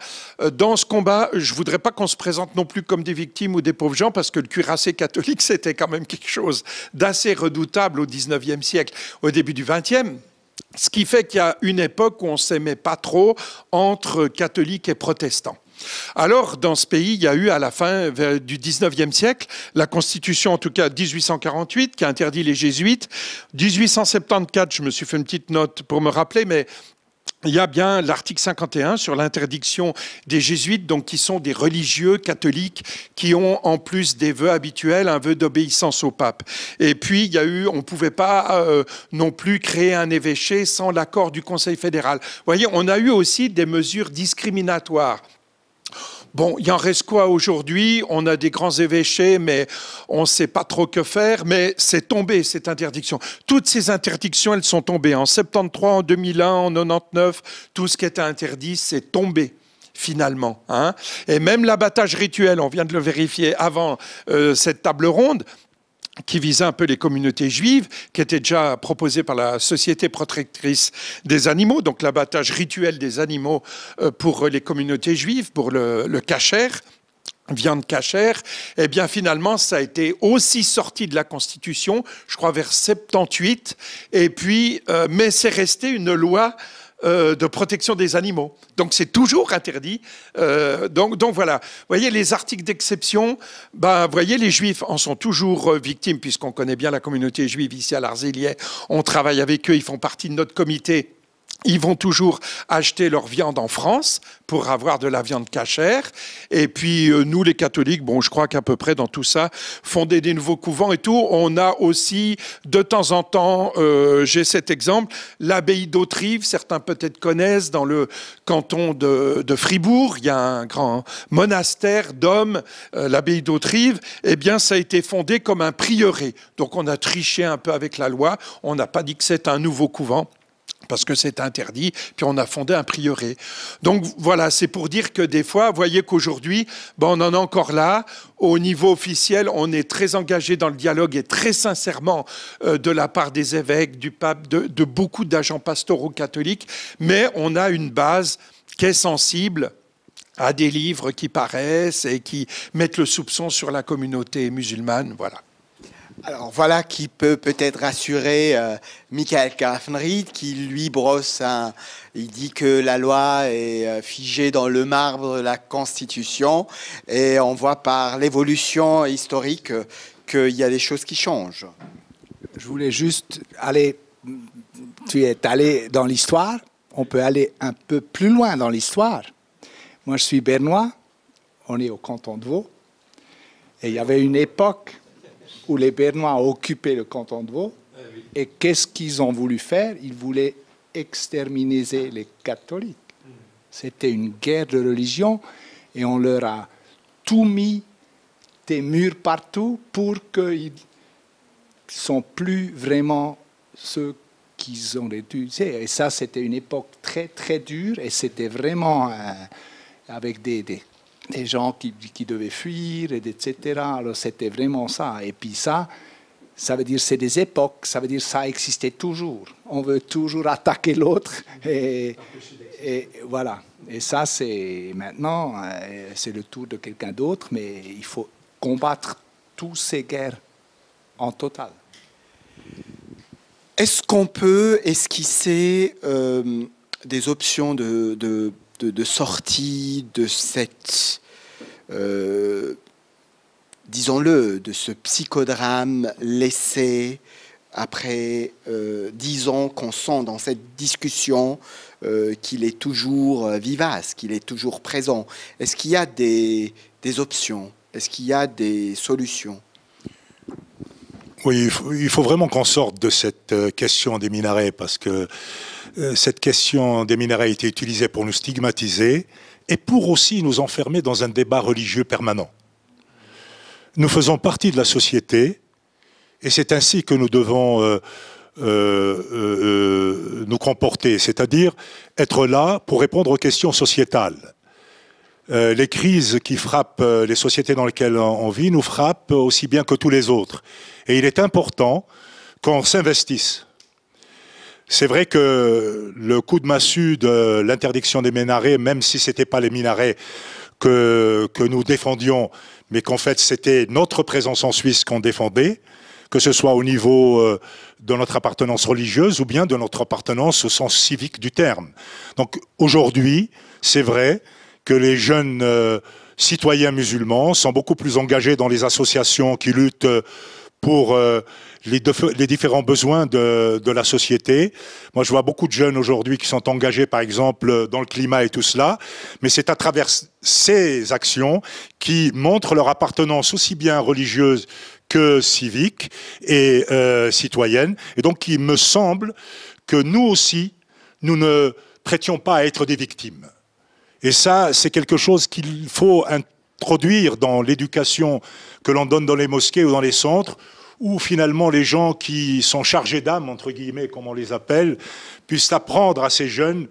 dans ce combat, je voudrais pas qu'on se présente non plus comme des victimes ou des pauvres gens, parce que le cuirassé catholique, c'était quand même quelque chose d'assez redoutable au 19e siècle, au début du 20e. Ce qui fait qu'il y a une époque où on ne s'aimait pas trop entre catholiques et protestants. Alors, dans ce pays, il y a eu à la fin du 19e siècle la Constitution, en tout cas 1848, qui a interdit les jésuites. 1874, je me suis fait une petite note pour me rappeler, mais il y a bien l'article 51 sur l'interdiction des jésuites, donc qui sont des religieux catholiques qui ont en plus des vœux habituels, un vœu d'obéissance au pape. Et puis il y a eu, on ne pouvait pas non plus créer un évêché sans l'accord du Conseil fédéral. Vous voyez, on a eu aussi des mesures discriminatoires. Bon, il en reste quoi aujourd'hui? On a des grands évêchés, mais on ne sait pas trop que faire. Mais c'est tombé, cette interdiction. Toutes ces interdictions, elles sont tombées. En 73, en 2001, en 99, tout ce qui était interdit, c'est tombé, finalement. Hein. Et même l'abattage rituel, on vient de le vérifier avant cette table ronde, qui visait un peu les communautés juives, qui était déjà proposée par la Société protectrice des animaux, donc l'abattage rituel des animaux pour les communautés juives, pour le kasher, viande cachère, eh bien finalement ça a été aussi sorti de la Constitution, je crois vers 78, et puis, mais c'est resté une loi de protection des animaux. Donc c'est toujours interdit. Donc voilà. Vous voyez, les articles d'exception, vous voyez, les Juifs en sont toujours victimes, puisqu'on connaît bien la communauté juive ici à l'Arzélien. On travaille avec eux, ils font partie de notre comité. Ils vont toujours acheter leur viande en France pour avoir de la viande cachère. Et puis, nous, les catholiques, bon, je crois qu'à peu près dans tout ça, fonder des nouveaux couvents et tout. On a aussi, de temps en temps, j'ai cet exemple, l'abbaye d'Autrive, certains peut-être connaissent, dans le canton de Fribourg, il y a un grand monastère d'hommes, l'abbaye d'Autrive. Eh bien, ça a été fondé comme un prieuré. Donc, on a triché un peu avec la loi. On n'a pas dit que c'est un nouveau couvent, parce que c'est interdit, puis on a fondé un prieuré. Donc voilà, c'est pour dire que des fois, vous voyez qu'aujourd'hui, on en est encore là. Au niveau officiel, on est très engagé dans le dialogue et très sincèrement de la part des évêques, du pape, de beaucoup d'agents pastoraux catholiques, mais on a une base qui est sensible à des livres qui paraissent et qui mettent le soupçon sur la communauté musulmane, voilà. Alors voilà qui peut peut-être rassurer Michael Kaffenried, qui lui brosse il dit que la loi est figée dans le marbre de la Constitution, et on voit par l'évolution historique qu'il y a des choses qui changent. Je voulais juste aller, tu es allé dans l'histoire, on peut aller un peu plus loin dans l'histoire. Moi je suis bernois, on est au canton de Vaud, et il y avait une époque où les Bernois ont occupé le canton de Vaud. Et qu'est-ce qu'ils ont voulu faire? Ils voulaient exterminer les catholiques. C'était une guerre de religion, et on leur a tout mis, des murs partout, pour qu'ils ne sont plus vraiment ceux qu'ils auraient dû. Et ça, c'était une époque très, très dure, et c'était vraiment avec des gens qui devaient fuir, etc. Alors c'était vraiment ça. Et puis ça veut dire c'est des époques, ça veut dire ça existait toujours. On veut toujours attaquer l'autre. Et voilà. Et ça, c'est maintenant, c'est le tour de quelqu'un d'autre, mais il faut combattre toutes ces guerres en total. Est-ce qu'on peut esquisser des options de sortie de cette, disons-le, de ce psychodrame laissé après 10 ans, qu'on sent dans cette discussion qu'il est toujours vivace, qu'il est toujours présent? Est-ce qu'il y a des des options? Est-ce qu'il y a des solutions? Oui, il faut vraiment qu'on sorte de cette question des minarets, parce que cette question des minarets a été utilisée pour nous stigmatiser et pour aussi nous enfermer dans un débat religieux permanent. Nous faisons partie de la société et c'est ainsi que nous devons nous comporter, c'est-à-dire être là pour répondre aux questions sociétales. Les crises qui frappent les sociétés dans lesquelles on vit nous frappent aussi bien que tous les autres. Et il est important qu'on s'investisse. C'est vrai que le coup de massue de l'interdiction des minarets, même si ce n'était pas les minarets que nous défendions, mais qu'en fait c'était notre présence en Suisse qu'on défendait, que ce soit au niveau de notre appartenance religieuse ou bien de notre appartenance au sens civique du terme. Donc aujourd'hui, c'est vrai que les jeunes citoyens musulmans sont beaucoup plus engagés dans les associations qui luttent pour les différents besoins de la société. Moi, je vois beaucoup de jeunes aujourd'hui qui sont engagés, par exemple, dans le climat et tout cela, mais c'est à travers ces actions qui montrent leur appartenance aussi bien religieuse que civique et citoyenne. Et donc, il me semble que nous aussi, nous ne prêtions pas à être des victimes. Et ça, c'est quelque chose qu'il faut introduire dans l'éducation que l'on donne dans les mosquées ou dans les centres, où finalement les gens qui sont chargés d'âme, entre guillemets, comme on les appelle, puissent apprendre à ces jeunes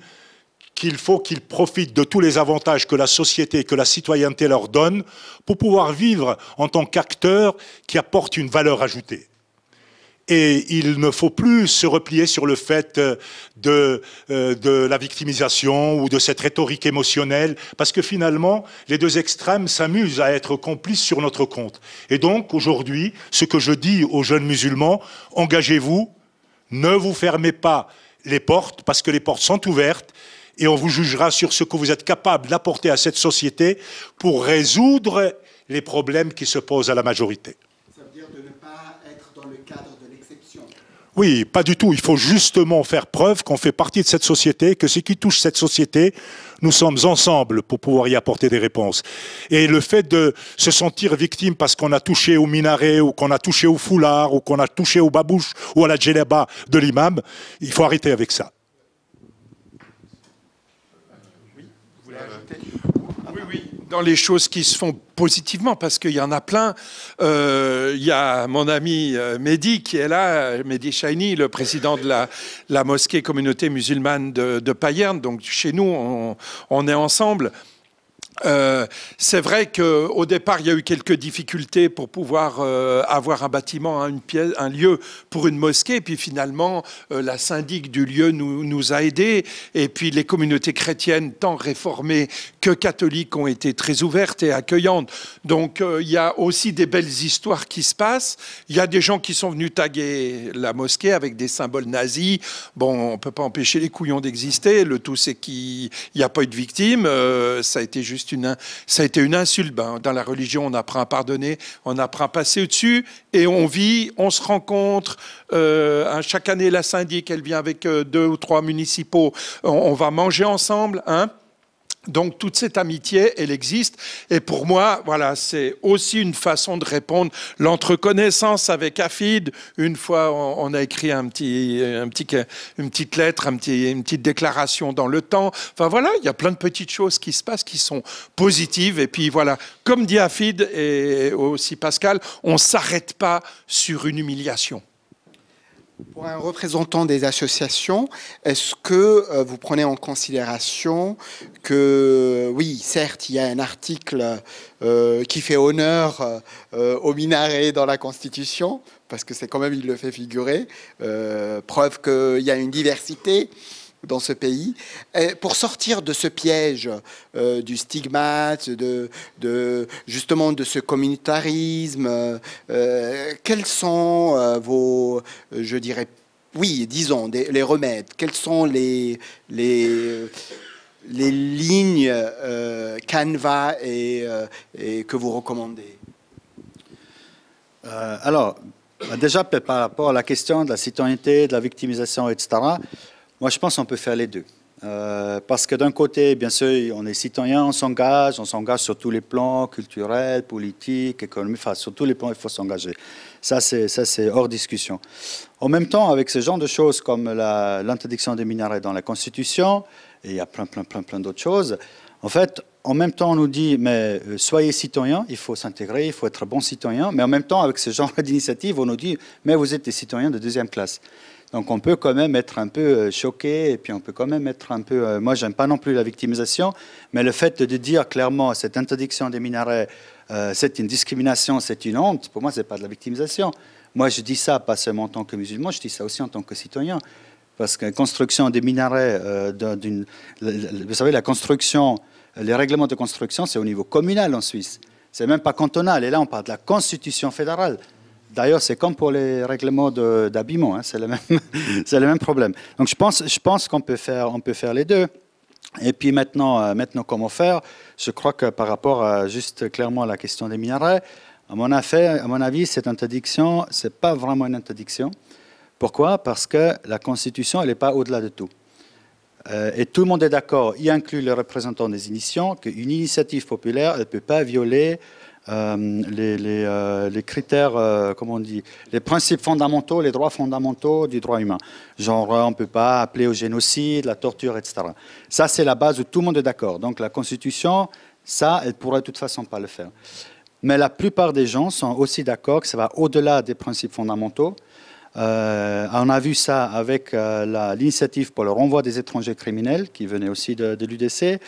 qu'il faut qu'ils profitent de tous les avantages que la société, que la citoyenneté leur donne pour pouvoir vivre en tant qu'acteurs qui apportent une valeur ajoutée. Et il ne faut plus se replier sur le fait de la victimisation ou de cette rhétorique émotionnelle, parce que finalement, les deux extrêmes s'amusent à être complices sur notre compte. Et donc, aujourd'hui, ce que je dis aux jeunes musulmans, engagez-vous, ne vous fermez pas les portes, parce que les portes sont ouvertes, et on vous jugera sur ce que vous êtes capable d'apporter à cette société pour résoudre les problèmes qui se posent à la majorité. Ça veut dire de ne pas être dans le cadre de l'exception. Oui, pas du tout. Il faut justement faire preuve qu'on fait partie de cette société, que ce qui touche cette société, nous sommes ensemble pour pouvoir y apporter des réponses. Et le fait de se sentir victime parce qu'on a touché au minaret, ou qu'on a touché au foulard, ou qu'on a touché au babouche, ou à la djellaba de l'imam, il faut arrêter avec ça. Oui, dans les choses qui se font positivement, parce qu'il y en a plein. Il y a mon ami Mehdi qui est là, Mehdi Chaini, le président de la mosquée communauté musulmane de Payerne. Donc chez nous, on est ensemble. C'est vrai qu'au départ, il y a eu quelques difficultés pour pouvoir avoir un bâtiment, une pièce, un lieu pour une mosquée. Puis finalement, la syndic du lieu nous a aidés. Et puis les communautés chrétiennes, tant réformées que catholiques, ont été très ouvertes et accueillantes. Donc il y a aussi des belles histoires qui se passent. Il y a des gens qui sont venus taguer la mosquée avec des symboles nazis. Bon, on ne peut pas empêcher les couillons d'exister. Le tout, c'est qu'il n'y a pas eu de victimes. Ça a été juste ça a été une insulte. Dans la religion, on apprend à pardonner, on apprend à passer au-dessus, et on vit, on se rencontre. Chaque année, la syndic, elle vient avec 2 ou 3 municipaux. On va manger ensemble, hein. Donc toute cette amitié, elle existe. Et pour moi, voilà, c'est aussi une façon de répondre. L'entreconnaissance avec Afid, une fois, on a écrit une petite lettre, une petite déclaration dans le temps. Enfin voilà, il y a plein de petites choses qui se passent qui sont positives. Et puis voilà, comme dit Afid et aussi Pascal, on ne s'arrête pas sur une humiliation. Pour un représentant des associations, est-ce que vous prenez en considération que, oui, certes, il y a un article qui fait honneur au minaret dans la Constitution, parce que c'est quand même, il le fait figurer, preuve qu'il y a une diversité dans ce pays. Et pour sortir de ce piège du stigmate, justement de ce communautarisme, quels sont vos, je dirais, oui, disons, les remèdes? Quelles sont les lignes canevas et que vous recommandez? Alors, déjà, par rapport à la question de la citoyenneté, de la victimisation, etc., moi, je pense qu'on peut faire les deux. Parce que d'un côté, bien sûr, on est citoyen, on s'engage sur tous les plans, culturels, politiques, économiques, enfin, sur tous les plans, il faut s'engager. Ça, c'est hors discussion. En même temps, avec ce genre de choses comme l'interdiction des minarets dans la Constitution, et il y a plein d'autres choses, en fait, en même temps, on nous dit, mais soyez citoyens, il faut s'intégrer, il faut être bon citoyen, mais en même temps, avec ce genre d'initiative, on nous dit, mais vous êtes des citoyens de deuxième classe. Donc on peut quand même être un peu choqué, et puis on peut quand même être un peu... moi, j'aime pas non plus la victimisation, mais le fait de dire clairement cette interdiction des minarets, c'est une discrimination, c'est une honte, pour moi, c'est pas de la victimisation. Moi, je dis ça pas seulement en tant que musulman, je dis ça aussi en tant que citoyen. Parce que la construction des minarets, vous savez, la construction, les règlements de construction, c'est au niveau communal en Suisse. C'est même pas cantonal. Et là, on parle de la Constitution fédérale. D'ailleurs, c'est comme pour les règlements d'habillement, hein, c'est le même problème. Donc, je pense qu'on peut faire les deux. Et puis maintenant, comment faire? Je crois que par rapport à juste clairement à la question des minarets, à mon avis, cette interdiction, c'est pas vraiment une interdiction. Pourquoi? Parce que la Constitution, elle n'est pas au-delà de tout. Et tout le monde est d'accord, y inclut les représentants des initiations, qu'une initiative populaire, elle ne peut pas violer les critères, comment on dit, les principes fondamentaux, les droits fondamentaux du droit humain. Genre, on ne peut pas appeler au génocide, la torture, etc. Ça, c'est la base où tout le monde est d'accord. Donc, la Constitution, ça, elle ne pourrait de toute façon pas le faire. Mais la plupart des gens sont aussi d'accord que ça va au-delà des principes fondamentaux. On a vu ça avec l'initiative pour le renvoi des étrangers criminels, qui venait aussi de l'UDC.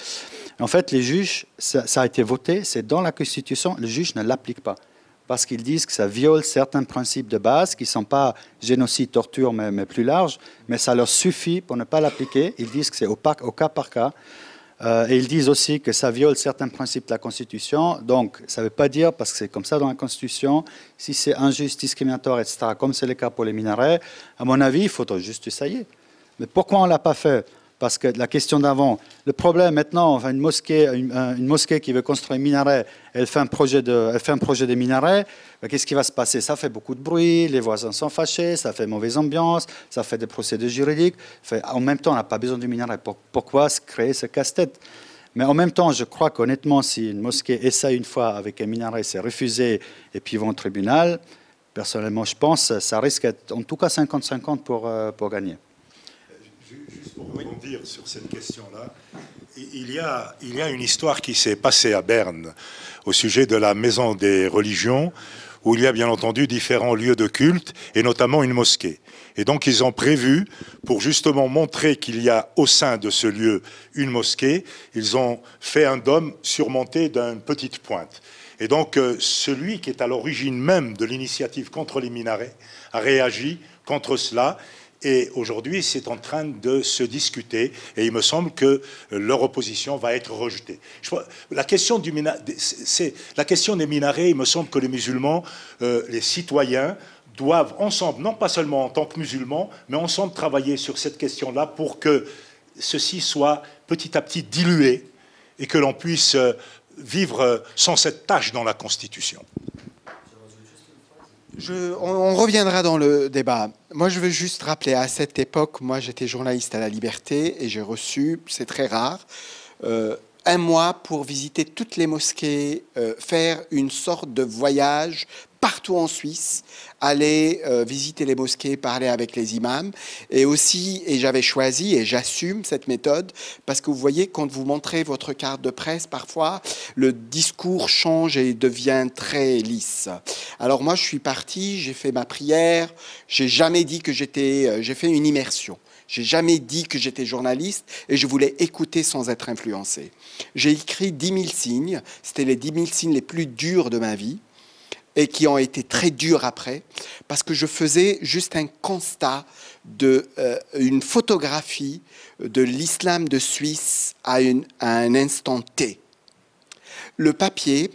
En fait, les juges, ça a été voté, c'est dans la Constitution, les juges ne l'appliquent pas. Parce qu'ils disent que ça viole certains principes de base, qui ne sont pas génocide, torture, mais plus larges, mais ça leur suffit pour ne pas l'appliquer. Ils disent que c'est au cas par cas. Et ils disent aussi que ça viole certains principes de la Constitution. Donc, ça ne veut pas dire, parce que c'est comme ça dans la Constitution, si c'est injuste, discriminatoire, etc., comme c'est le cas pour les minarets, à mon avis, il faudrait juste essayer. Mais pourquoi on ne l'a pas fait? Parce que la question d'avant, le problème maintenant, enfin, une mosquée qui veut construire un minaret, elle fait un projet de minaret, qu'est-ce qui va se passer? Ça fait beaucoup de bruit, les voisins sont fâchés, ça fait mauvaise ambiance, ça fait des procédures juridiques. En même temps, on n'a pas besoin du minaret. Pourquoi se créer ce casse-tête? Mais en même temps, je crois qu'honnêtement, si une mosquée essaie une fois avec un minaret, c'est refusé, et puis ils vont au tribunal, personnellement, je pense que ça risque d'être en tout cas 50-50 pour gagner. Juste pour rebondir sur cette question-là, il y a une histoire qui s'est passée à Berne au sujet de la Maison des religions, où il y a bien entendu différents lieux de culte, et notamment une mosquée. Et donc ils ont prévu, pour justement montrer qu'il y a au sein de ce lieu une mosquée, ils ont fait un dôme surmonté d'une petite pointe. Et donc celui qui est à l'origine même de l'initiative contre les minarets a réagi contre cela. Et aujourd'hui, c'est en train de se discuter, et il me semble que leur opposition va être rejetée. La question des minarets, il me semble que les musulmans, les citoyens, doivent ensemble, non pas seulement en tant que musulmans, mais ensemble travailler sur cette question-là pour que ceci soit petit à petit dilué et que l'on puisse vivre sans cette tâche dans la Constitution. On reviendra dans le débat. Moi, je veux juste rappeler, à cette époque, moi, j'étais journaliste à La Liberté et j'ai reçu, c'est très rare, un mois pour visiter toutes les mosquées, faire une sorte de voyage partout en Suisse, aller visiter les mosquées, parler avec les imams. Et aussi, et j'avais choisi, et j'assume cette méthode, parce que vous voyez, quand vous montrez votre carte de presse, parfois, le discours change et devient très lisse. Alors moi, je suis parti, j'ai fait ma prière, j'ai jamais dit que j'ai fait une immersion. J'ai jamais dit que j'étais journaliste et je voulais écouter sans être influencé. J'ai écrit 10 000 signes, c'était les 10 000 signes les plus durs de ma vie, et qui ont été très durs après, parce que je faisais juste un constat une photographie de l'islam de Suisse à un instant T. Le papier,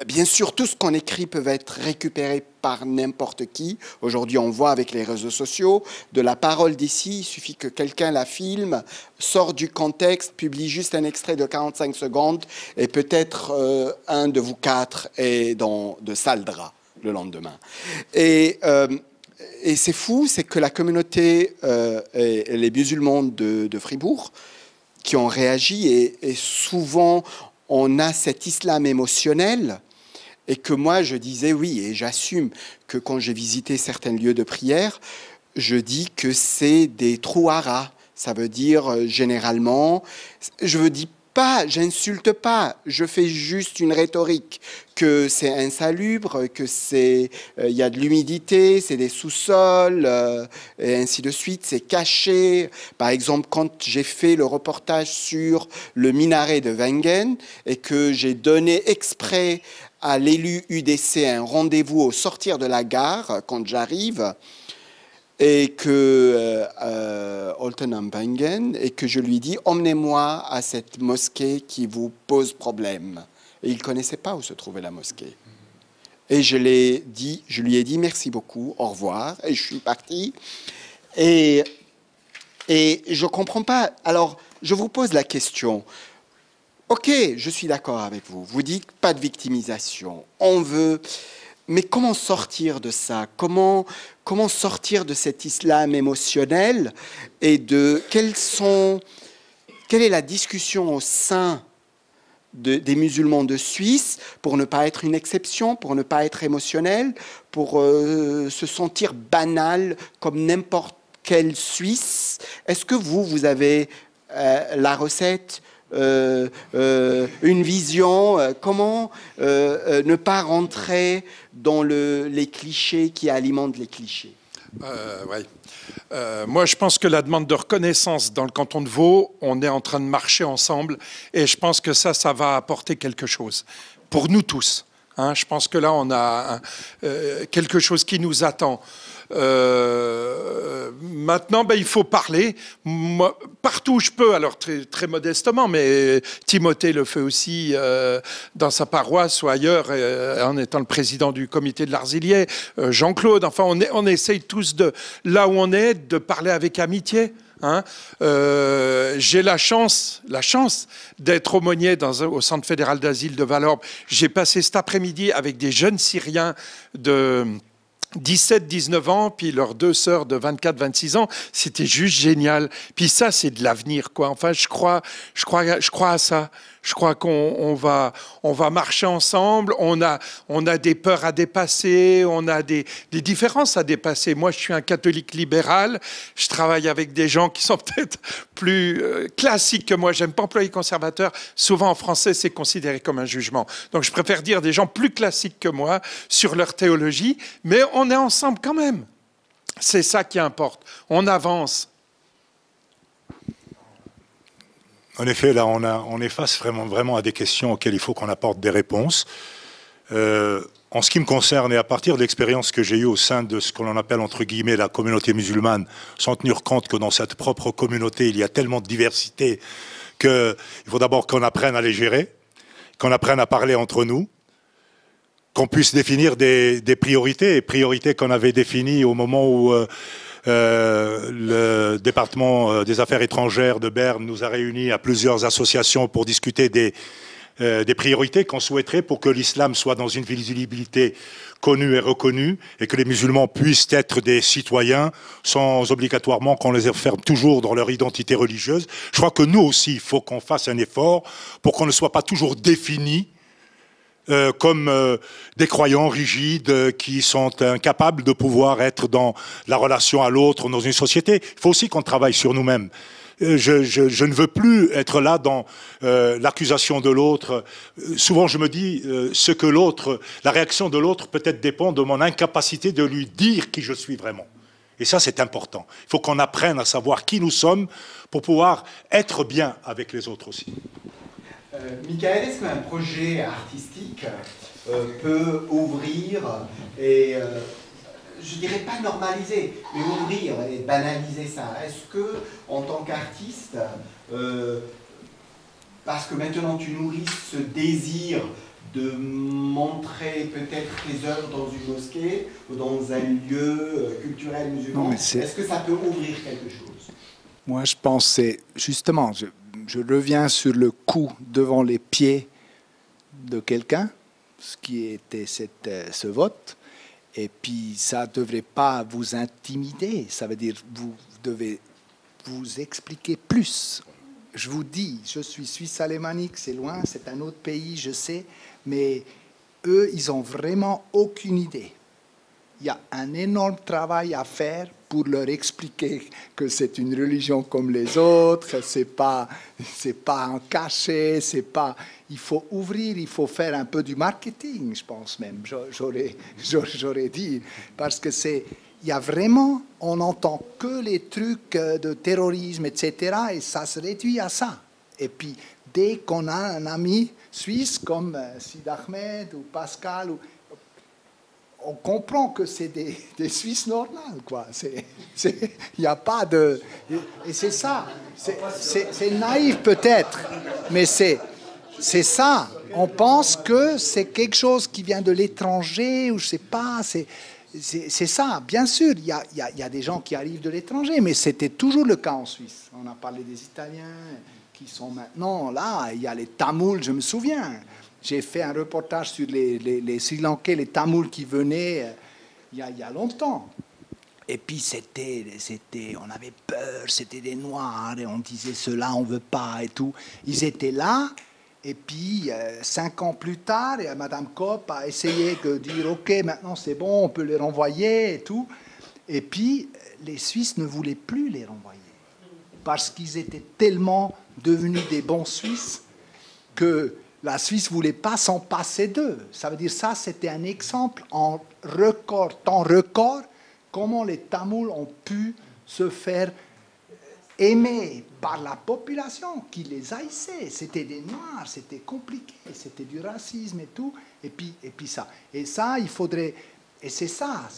bien sûr, tout ce qu'on écrit peut être récupéré par n'importe qui. Aujourd'hui, on voit avec les réseaux sociaux, de la parole d'ici, il suffit que quelqu'un la filme, sort du contexte, publie juste un extrait de 45 secondes, et peut-être un de vous quatre est dans de sales draps le lendemain. Et et c'est fou, c'est que la communauté, et les musulmans de Fribourg, qui ont réagi, et souvent on a cet islam émotionnel, et que moi je disais oui, et j'assume que quand j'ai visité certains lieux de prière, je dis que c'est des trouharas. Ça veut dire généralement, je veux dire pas, j'insulte pas, je fais juste une rhétorique, que c'est insalubre, que c'est, il y a de l'humidité, c'est des sous-sols, et ainsi de suite, c'est caché. Par exemple, quand j'ai fait le reportage sur le minaret de Wengen et que j'ai donné exprès à l'élu UDC un rendez-vous au sortir de la gare quand j'arrive, et que Olten am Wengen, et que je lui dis emmenez-moi à cette mosquée qui vous pose problème. Et il ne connaissait pas où se trouvait la mosquée. Et je lui ai dit merci beaucoup, au revoir, et je suis parti. Et je ne comprends pas. Alors, je vous pose la question. Ok, je suis d'accord avec vous. Vous dites pas de victimisation. On veut... Mais comment sortir de ça? Comment sortir de cet islam émotionnel? Et quelle est la discussion au sein des musulmans de Suisse pour ne pas être une exception, pour ne pas être émotionnel, pour se sentir banal comme n'importe quel Suisse? Est-ce que vous avez la recette, une vision, comment ne pas rentrer dans les clichés qui alimentent les clichés? Ouais. Moi, je pense que la demande de reconnaissance dans le canton de Vaud, on est en train de marcher ensemble et je pense que ça va apporter quelque chose pour nous tous. Hein. Je pense que là, on a quelque chose qui nous attend. Maintenant, il faut parler. Moi, partout où je peux, alors très, très modestement, mais Timothée le fait aussi dans sa paroisse ou ailleurs, en étant le président du comité de l'Arzilier, Jean-Claude, enfin, on essaye tous là où on est, de parler avec amitié. Hein. J'ai la chance d'être aumônier au Centre fédéral d'asile de Valorbe. J'ai passé cet après-midi avec des jeunes Syriens de 17-19 ans, puis leurs deux sœurs de 24-26 ans. C'était juste génial. Puis ça, c'est de l'avenir, quoi. Enfin, je crois à ça. Je crois qu'on va marcher ensemble. On a des peurs à dépasser, on a des différences à dépasser. Moi, je suis un catholique libéral. Je travaille avec des gens qui sont peut-être plus classiques que moi. J'aime pas employer conservateur. Souvent, en français, c'est considéré comme un jugement. Donc, je préfère dire des gens plus classiques que moi sur leur théologie. Mais on est ensemble quand même. C'est ça qui importe. On avance. En effet, là, on est face vraiment à des questions auxquelles il faut qu'on apporte des réponses. En ce qui me concerne, et à partir de l'expérience que j'ai eue au sein de ce que l'on appelle, entre guillemets, la communauté musulmane, sans tenir compte que dans cette propre communauté, il y a tellement de diversité qu'il faut d'abord qu'on apprenne à les gérer, qu'on apprenne à parler entre nous, qu'on puisse définir des priorités qu'on avait définies au moment où... le département des affaires étrangères de Berne nous a réunis à plusieurs associations pour discuter des priorités qu'on souhaiterait pour que l'islam soit dans une visibilité connue et reconnue et que les musulmans puissent être des citoyens sans obligatoirement qu'on les enferme toujours dans leur identité religieuse. Je crois que nous aussi, il faut qu'on fasse un effort pour qu'on ne soit pas toujours définis comme des croyants rigides qui sont incapables de pouvoir être dans la relation à l'autre dans une société. Il faut aussi qu'on travaille sur nous-mêmes. Je ne veux plus être là dans l'accusation de l'autre. Souvent, je me dis la réaction de l'autre peut-être dépend de mon incapacité de lui dire qui je suis vraiment. Et ça, c'est important. Il faut qu'on apprenne à savoir qui nous sommes pour pouvoir être bien avec les autres aussi. Michael, est-ce qu'un projet artistique peut ouvrir et, je dirais pas normaliser, mais ouvrir et banaliser ça? Est-ce que, en tant qu'artiste, parce que maintenant tu nourris ce désir de montrer peut-être tes œuvres dans une mosquée ou dans un lieu culturel musulman, est-ce que ça peut ouvrir quelque chose? Moi, je pense que c'est justement... Je reviens sur le coup devant les pieds de quelqu'un, ce qui était ce vote. Et puis, ça ne devrait pas vous intimider. Ça veut dire vous devez vous expliquer plus. Je vous dis, je suis suisse alémanique, c'est loin, c'est un autre pays, je sais, mais eux, ils n'ont vraiment aucune idée. Il y a un énorme travail à faire pour leur expliquer que c'est une religion comme les autres, c'est pas un cachet, c'est pas. Il faut ouvrir, il faut faire un peu du marketing, je pense même. J'aurais dit, parce que il y a vraiment, on n'entend que les trucs de terrorisme, etc., et ça se réduit à ça. Et puis, dès qu'on a un ami suisse comme Sid Ahmed ou Pascal, on comprend que c'est des Suisses normales, quoi. Il n'y a pas de... Et c'est ça. C'est naïf peut-être, mais c'est ça. On pense que c'est quelque chose qui vient de l'étranger, ou je ne sais pas, c'est ça. Bien sûr, il y a des gens qui arrivent de l'étranger, mais c'était toujours le cas en Suisse. On a parlé des Italiens qui sont maintenant là. Il y a les Tamouls, je me souviens. J'ai fait un reportage sur les Sri Lankais, les Tamouls qui venaient il y a longtemps. Et puis on avait peur, c'était des Noirs, et on disait cela, on ne veut pas et tout. Ils étaient là, et puis 5 ans plus tard, Mme Kopp a essayé de dire « Ok, maintenant c'est bon, on peut les renvoyer et tout ». Et puis les Suisses ne voulaient plus les renvoyer, parce qu'ils étaient tellement devenus des bons Suisses que la Suisse ne voulait pas s'en passer d'eux. Ça veut dire ça, c'était un exemple en temps record, comment les Tamouls ont pu se faire aimer par la population qui les haïssait. C'était des Noirs, c'était compliqué, c'était du racisme et tout. Et puis ça. Et ça, il faudrait... Et c'est ça.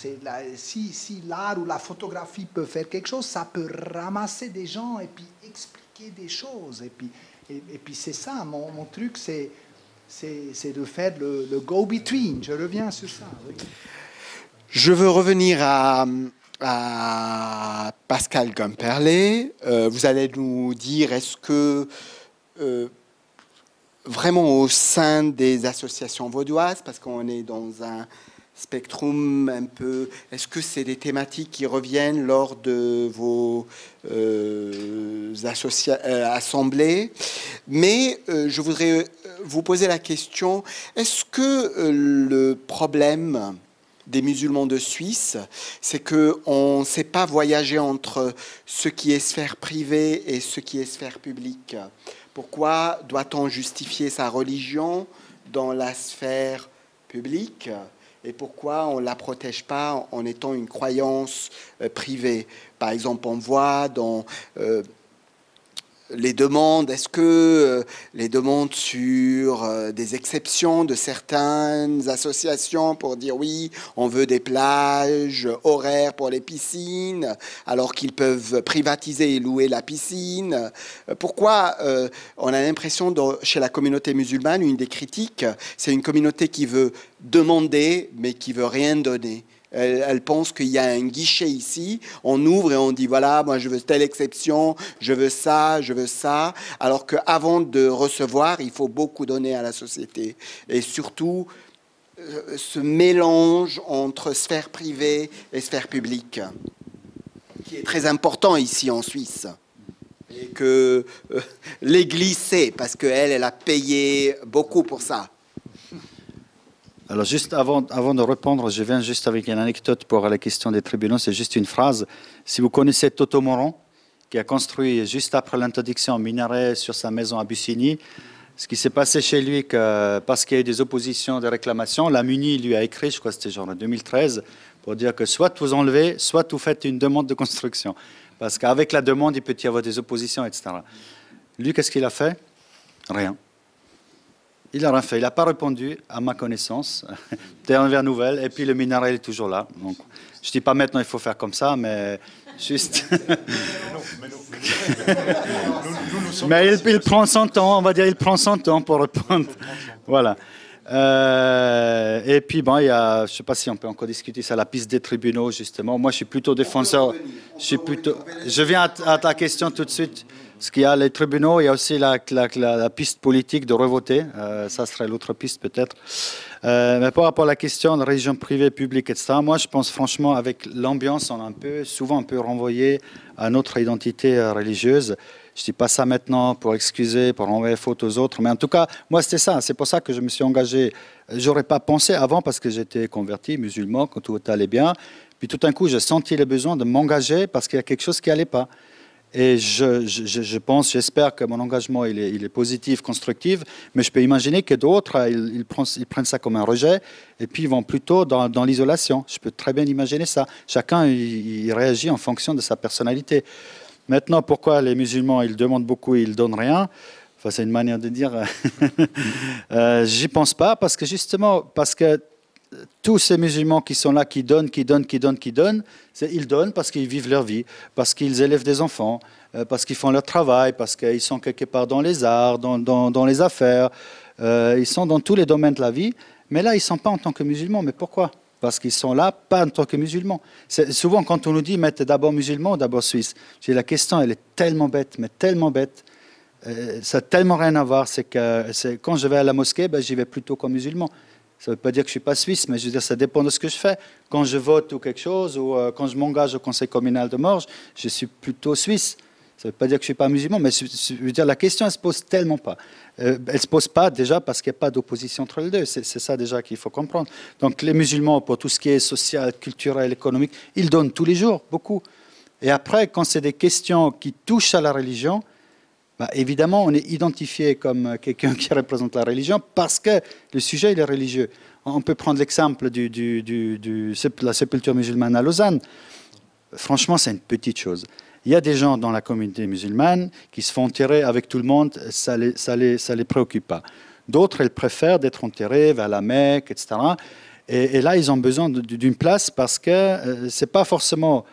Si l'art ou la photographie peut faire quelque chose, ça peut ramasser des gens et puis expliquer des choses. Et puis c'est ça, mon truc, c'est de faire le go-between. Je reviens sur ça. Oui. Je veux revenir à Pascal Gumperle. Vous allez nous dire, est-ce que vraiment au sein des associations vaudoises, parce qu'on est dans un spectrum un peu... Est-ce que c'est des thématiques qui reviennent lors de vos assemblées? Mais je voudrais vous poser la question, est-ce que le problème des musulmans de Suisse, c'est qu'on ne sait pas voyager entre ce qui est sphère privée et ce qui est sphère publique? Pourquoi doit-on justifier sa religion dans la sphère publique? Et pourquoi on ne la protège pas en étant une croyance privée? Par exemple, on voit dans les demandes, est-ce que les demandes sur des exceptions de certaines associations pour dire oui, on veut des plages horaires pour les piscines, alors qu'ils peuvent privatiser et louer la piscine? Pourquoi on a l'impression chez la communauté musulmane, une des critiques, c'est une communauté qui veut demander mais qui veut rien donner. Elle pense qu'il y a un guichet ici, on ouvre et on dit voilà, moi je veux telle exception, je veux ça, alors qu'avant de recevoir, il faut beaucoup donner à la société. Et surtout, ce mélange entre sphère privée et sphère publique, qui est très important ici en Suisse. Et que l'Église sait, parce qu'elle a payé beaucoup pour ça. Alors juste avant de répondre, je viens juste avec une anecdote pour la question des tribunaux. C'est juste une phrase. Si vous connaissez Toto Moron, qui a construit juste après l'interdiction minaret sur sa maison à Bussigny, ce qui s'est passé chez lui, parce qu'il y a eu des oppositions, des réclamations, la MUNI lui a écrit, je crois que c'était genre en 2013, pour dire que soit vous enlevez, soit vous faites une demande de construction. Parce qu'avec la demande, il peut y avoir des oppositions, etc. Lui, qu'est-ce qu'il a fait? Rien. Il n'a rien fait. Il n'a pas répondu, à ma connaissance. Dernière nouvelle. Et puis le minaret est toujours là. Donc, je ne dis pas maintenant il faut faire comme ça, mais juste... mais il prend son temps, on va dire, il prend son temps pour répondre. Voilà. Et puis, bon, il y a, je ne sais pas si on peut encore discuter ça, la piste des tribunaux, justement. Moi, je suis plutôt défenseur. Je viens à ta question tout de suite. Parce qu'il y a les tribunaux, il y a aussi la piste politique de revoter. Ça serait l'autre piste peut-être. Mais par rapport à la question de religion privée, publique, etc., moi je pense franchement avec l'ambiance, on a souvent un peu renvoyé à notre identité religieuse. Je ne dis pas ça maintenant pour excuser, pour renvoyer faute aux autres, mais en tout cas, moi c'était ça. C'est pour ça que je me suis engagé. Je n'aurais pas pensé avant parce que j'étais converti, musulman, quand tout allait bien. Puis tout d'un coup, j'ai senti le besoin de m'engager parce qu'il y a quelque chose qui n'allait pas. Et je pense, j'espère que mon engagement il est positif, constructif, mais je peux imaginer que d'autres, ils prennent ça comme un rejet et puis ils vont plutôt dans l'isolation. Je peux très bien imaginer ça. Chacun, il réagit en fonction de sa personnalité. Maintenant, pourquoi les musulmans, ils demandent beaucoup et ils ne donnent rien? Enfin, c'est une manière de dire. J'y pense pas parce que tous ces musulmans qui sont là, qui donnent, ils donnent parce qu'ils vivent leur vie, parce qu'ils élèvent des enfants, parce qu'ils font leur travail, parce qu'ils sont quelque part dans les arts, dans les affaires. Ils sont dans tous les domaines de la vie, mais là, ils ne sont pas en tant que musulmans. Mais pourquoi? Parce qu'ils sont là, pas en tant que musulmans. Souvent, quand on nous dit, mais t'es d'abord musulman ou d'abord suisse, la question, elle est tellement bête, mais tellement bête. Ça n'a tellement rien à voir. C'est que quand je vais à la mosquée, j'y vais plutôt comme musulman. Ça ne veut pas dire que je ne suis pas suisse, mais je veux dire, ça dépend de ce que je fais. Quand je vote ou quelque chose, ou quand je m'engage au conseil communal de Morges, je suis plutôt suisse. Ça ne veut pas dire que je ne suis pas musulman, mais je veux dire, la question, elle ne se pose tellement pas. Elle ne se pose pas déjà parce qu'il n'y a pas d'opposition entre les deux. C'est ça déjà qu'il faut comprendre. Donc les musulmans, pour tout ce qui est social, culturel, économique, ils donnent tous les jours, beaucoup. Et après, quand c'est des questions qui touchent à la religion, évidemment, on est identifié comme quelqu'un qui représente la religion parce que le sujet il est religieux. On peut prendre l'exemple de la sépulture musulmane à Lausanne. Franchement, c'est une petite chose. Il y a des gens dans la communauté musulmane qui se font enterrer avec tout le monde, ça les préoccupe pas. D'autres, ils préfèrent d'être enterrés vers la Mecque, etc. Et là, ils ont besoin d'une place parce que c'est pas forcément...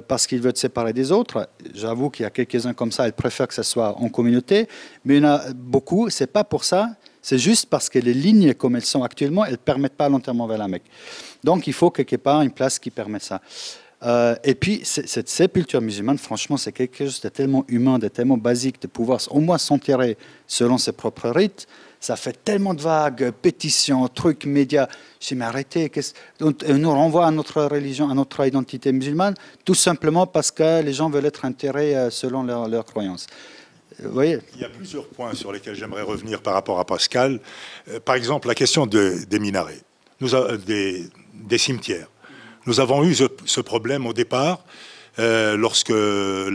parce qu'ils veulent se séparer des autres. J'avoue qu'il y a quelques-uns comme ça, ils préfèrent que ce soit en communauté, mais il y en a beaucoup, c'est pas pour ça, c'est juste parce que les lignes comme elles sont actuellement, elles ne permettent pas l'enterrement vers la Mecque. Donc il faut quelque part une place qui permet ça. Et puis cette sépulture musulmane, franchement, c'est quelque chose de tellement humain, de tellement basique, de pouvoir au moins s'enterrer selon ses propres rites. Ça fait tellement de vagues, pétitions, trucs, médias. Je dis, mais arrêtez. On nous renvoie à notre religion, à notre identité musulmane, tout simplement parce que les gens veulent être enterrés selon leurs croyances. Vous voyez ? Il y a plusieurs points sur lesquels j'aimerais revenir par rapport à Pascal. Par exemple, la question des minarets, des cimetières. Nous avons eu ce problème au départ, lorsque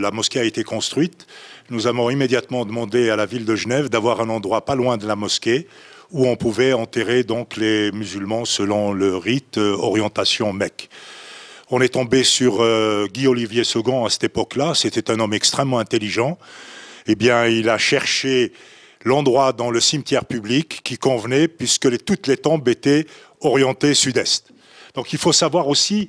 la mosquée a été construite. Nous avons immédiatement demandé à la ville de Genève d'avoir un endroit pas loin de la mosquée où on pouvait enterrer donc les musulmans selon le rite orientation Mecque. On est tombé sur Guy-Olivier Segon à cette époque-là. C'était un homme extrêmement intelligent. Eh bien, il a cherché l'endroit dans le cimetière public qui convenait puisque toutes les tombes étaient orientées sud-est. Donc il faut savoir aussi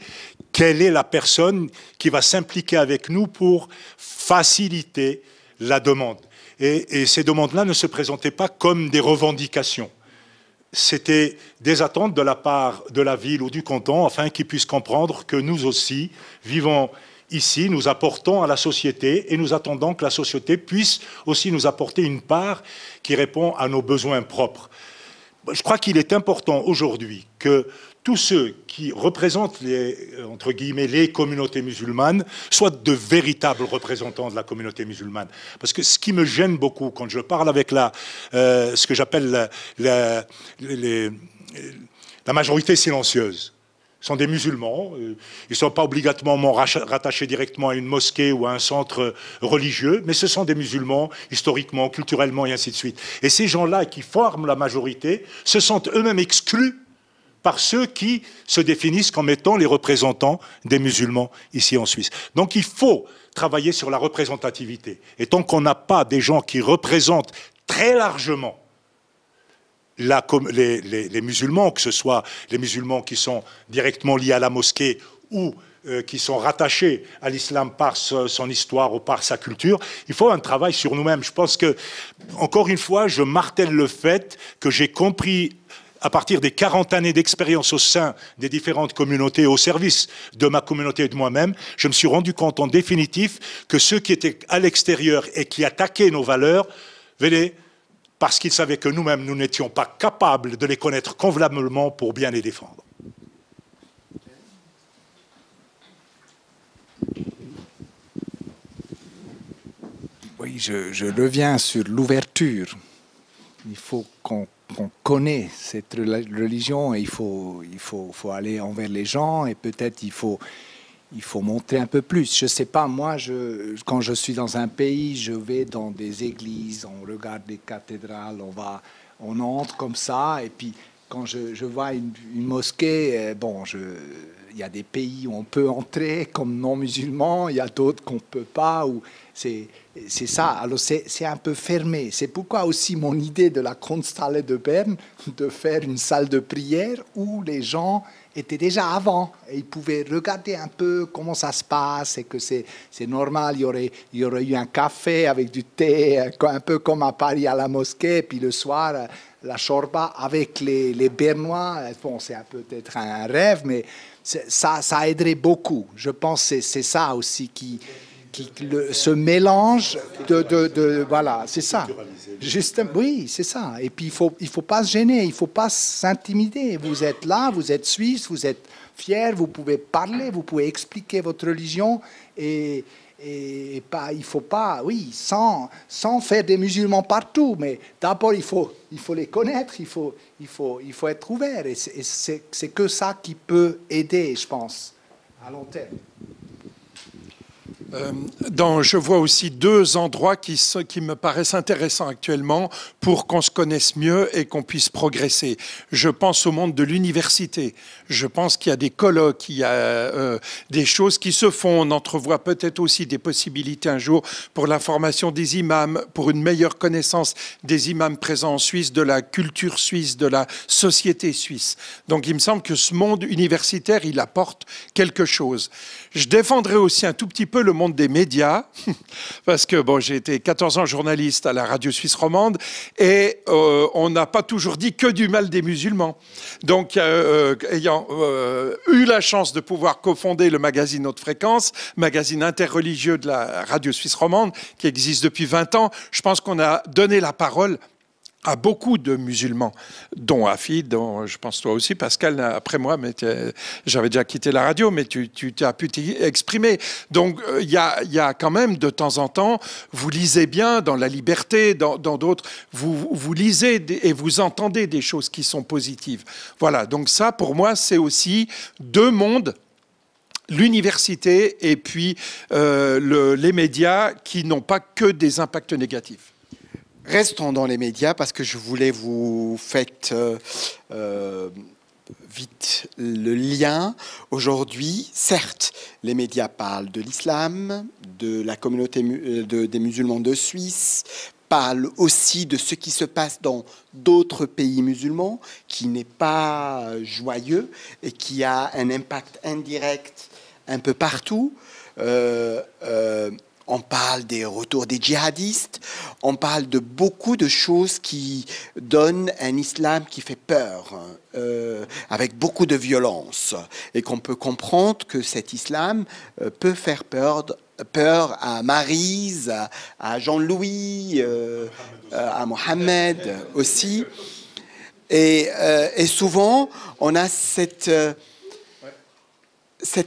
quelle est la personne qui va s'impliquer avec nous pour faciliter la demande. Et ces demandes-là ne se présentaient pas comme des revendications. C'était des attentes de la part de la ville ou du canton, afin qu'ils puissent comprendre que nous aussi vivons ici, nous apportons à la société et nous attendons que la société puisse aussi nous apporter une part qui répond à nos besoins propres. Je crois qu'il est important aujourd'hui que tous ceux qui représentent entre guillemets, les communautés musulmanes soient de véritables représentants de la communauté musulmane. Parce que ce qui me gêne beaucoup quand je parle avec ce que j'appelle la majorité silencieuse, sont des musulmans. Ils ne sont pas obligatoirement rattachés directement à une mosquée ou à un centre religieux, mais ce sont des musulmans, historiquement, culturellement, et ainsi de suite. Et ces gens-là qui forment la majorité se sentent eux-mêmes exclus par ceux qui se définissent comme étant les représentants des musulmans ici en Suisse. Donc il faut travailler sur la représentativité. Et tant qu'on n'a pas des gens qui représentent très largement les musulmans, que ce soit les musulmans qui sont directement liés à la mosquée ou qui sont rattachés à l'islam par son histoire ou par sa culture, il faut un travail sur nous-mêmes. Je pense que, encore une fois, je martèle le fait que j'ai compris à partir des 40 années d'expérience au sein des différentes communautés, au service de ma communauté et de moi-même, je me suis rendu compte en définitif que ceux qui étaient à l'extérieur et qui attaquaient nos valeurs venaient parce qu'ils savaient que nous-mêmes, nous n'étions pas capables de les connaître convenablement pour bien les défendre. Oui, je reviens sur l'ouverture. Il faut qu'on connaisse cette religion et il faut aller envers les gens et peut-être il faut montrer un peu plus. Je ne sais pas, moi, quand je suis dans un pays, je vais dans des églises, on regarde des cathédrales, on entre comme ça et puis quand je vois une mosquée, il y a des pays où on peut entrer comme non-musulman, il y a d'autres qu'on ne peut pas. C'est ça, alors c'est un peu fermé. C'est pourquoi aussi mon idée de la Kunsthalle de Berne, de faire une salle de prière où les gens étaient déjà avant et ils pouvaient regarder un peu comment ça se passe et que c'est normal, il y aurait eu un café avec du thé, un peu comme à Paris à la mosquée, et puis le soir, la shorba avec les Bernois. Bon, c'est peut-être un rêve, mais ça aiderait beaucoup. Je pense que c'est ça aussi ce mélange voilà, c'est ça. Juste, oui, c'est ça. Et puis il faut pas se gêner, il faut pas s'intimider. Vous êtes là, vous êtes suisse, vous êtes fier, vous pouvez parler, vous pouvez expliquer votre religion et pas, il faut pas, oui, sans faire des musulmans partout, mais d'abord il faut les connaître, il faut être ouvert et c'est que ça qui peut aider, je pense, à long terme. Je vois aussi deux endroits qui me paraissent intéressants actuellement pour qu'on se connaisse mieux et qu'on puisse progresser. Je pense au monde de l'université. Je pense qu'il y a des colloques, il y a des choses qui se font. On entrevoit peut-être aussi des possibilités un jour pour la formation des imams, pour une meilleure connaissance des imams présents en Suisse, de la culture suisse, de la société suisse. Donc il me semble que ce monde universitaire, il apporte quelque chose. Je défendrai aussi un tout petit peu le monde des médias, parce que j'ai été 14 ans journaliste à la radio suisse romande, et on n'a pas toujours dit que du mal des musulmans. Donc, ayant eu la chance de pouvoir cofonder le magazine Haute Fréquence, magazine interreligieux de la radio suisse romande, qui existe depuis 20 ans, je pense qu'on a donné la parole à beaucoup de musulmans, dont Afid, dont je pense toi aussi, Pascal, après moi, mais j'avais déjà quitté la radio, mais tu as pu t'exprimer. Donc, il y a quand même, de temps en temps, vous lisez bien dans La Liberté, dans d'autres, vous lisez et vous entendez des choses qui sont positives. Voilà, donc ça, pour moi, c'est aussi deux mondes, l'université et puis les médias qui n'ont pas que des impacts négatifs. Restons dans les médias parce que je voulais vous faire vite le lien. Aujourd'hui, certes, les médias parlent de l'islam, de la communauté des musulmans de Suisse, parlent aussi de ce qui se passe dans d'autres pays musulmans, qui n'est pas joyeux et qui a un impact indirect un peu partout. On parle des retours des djihadistes, on parle de beaucoup de choses qui donnent un islam qui fait peur, avec beaucoup de violence, et qu'on peut comprendre que cet islam peut faire peur à Maryse, à Jean-Louis, à Mohamed aussi. Et souvent, on a cette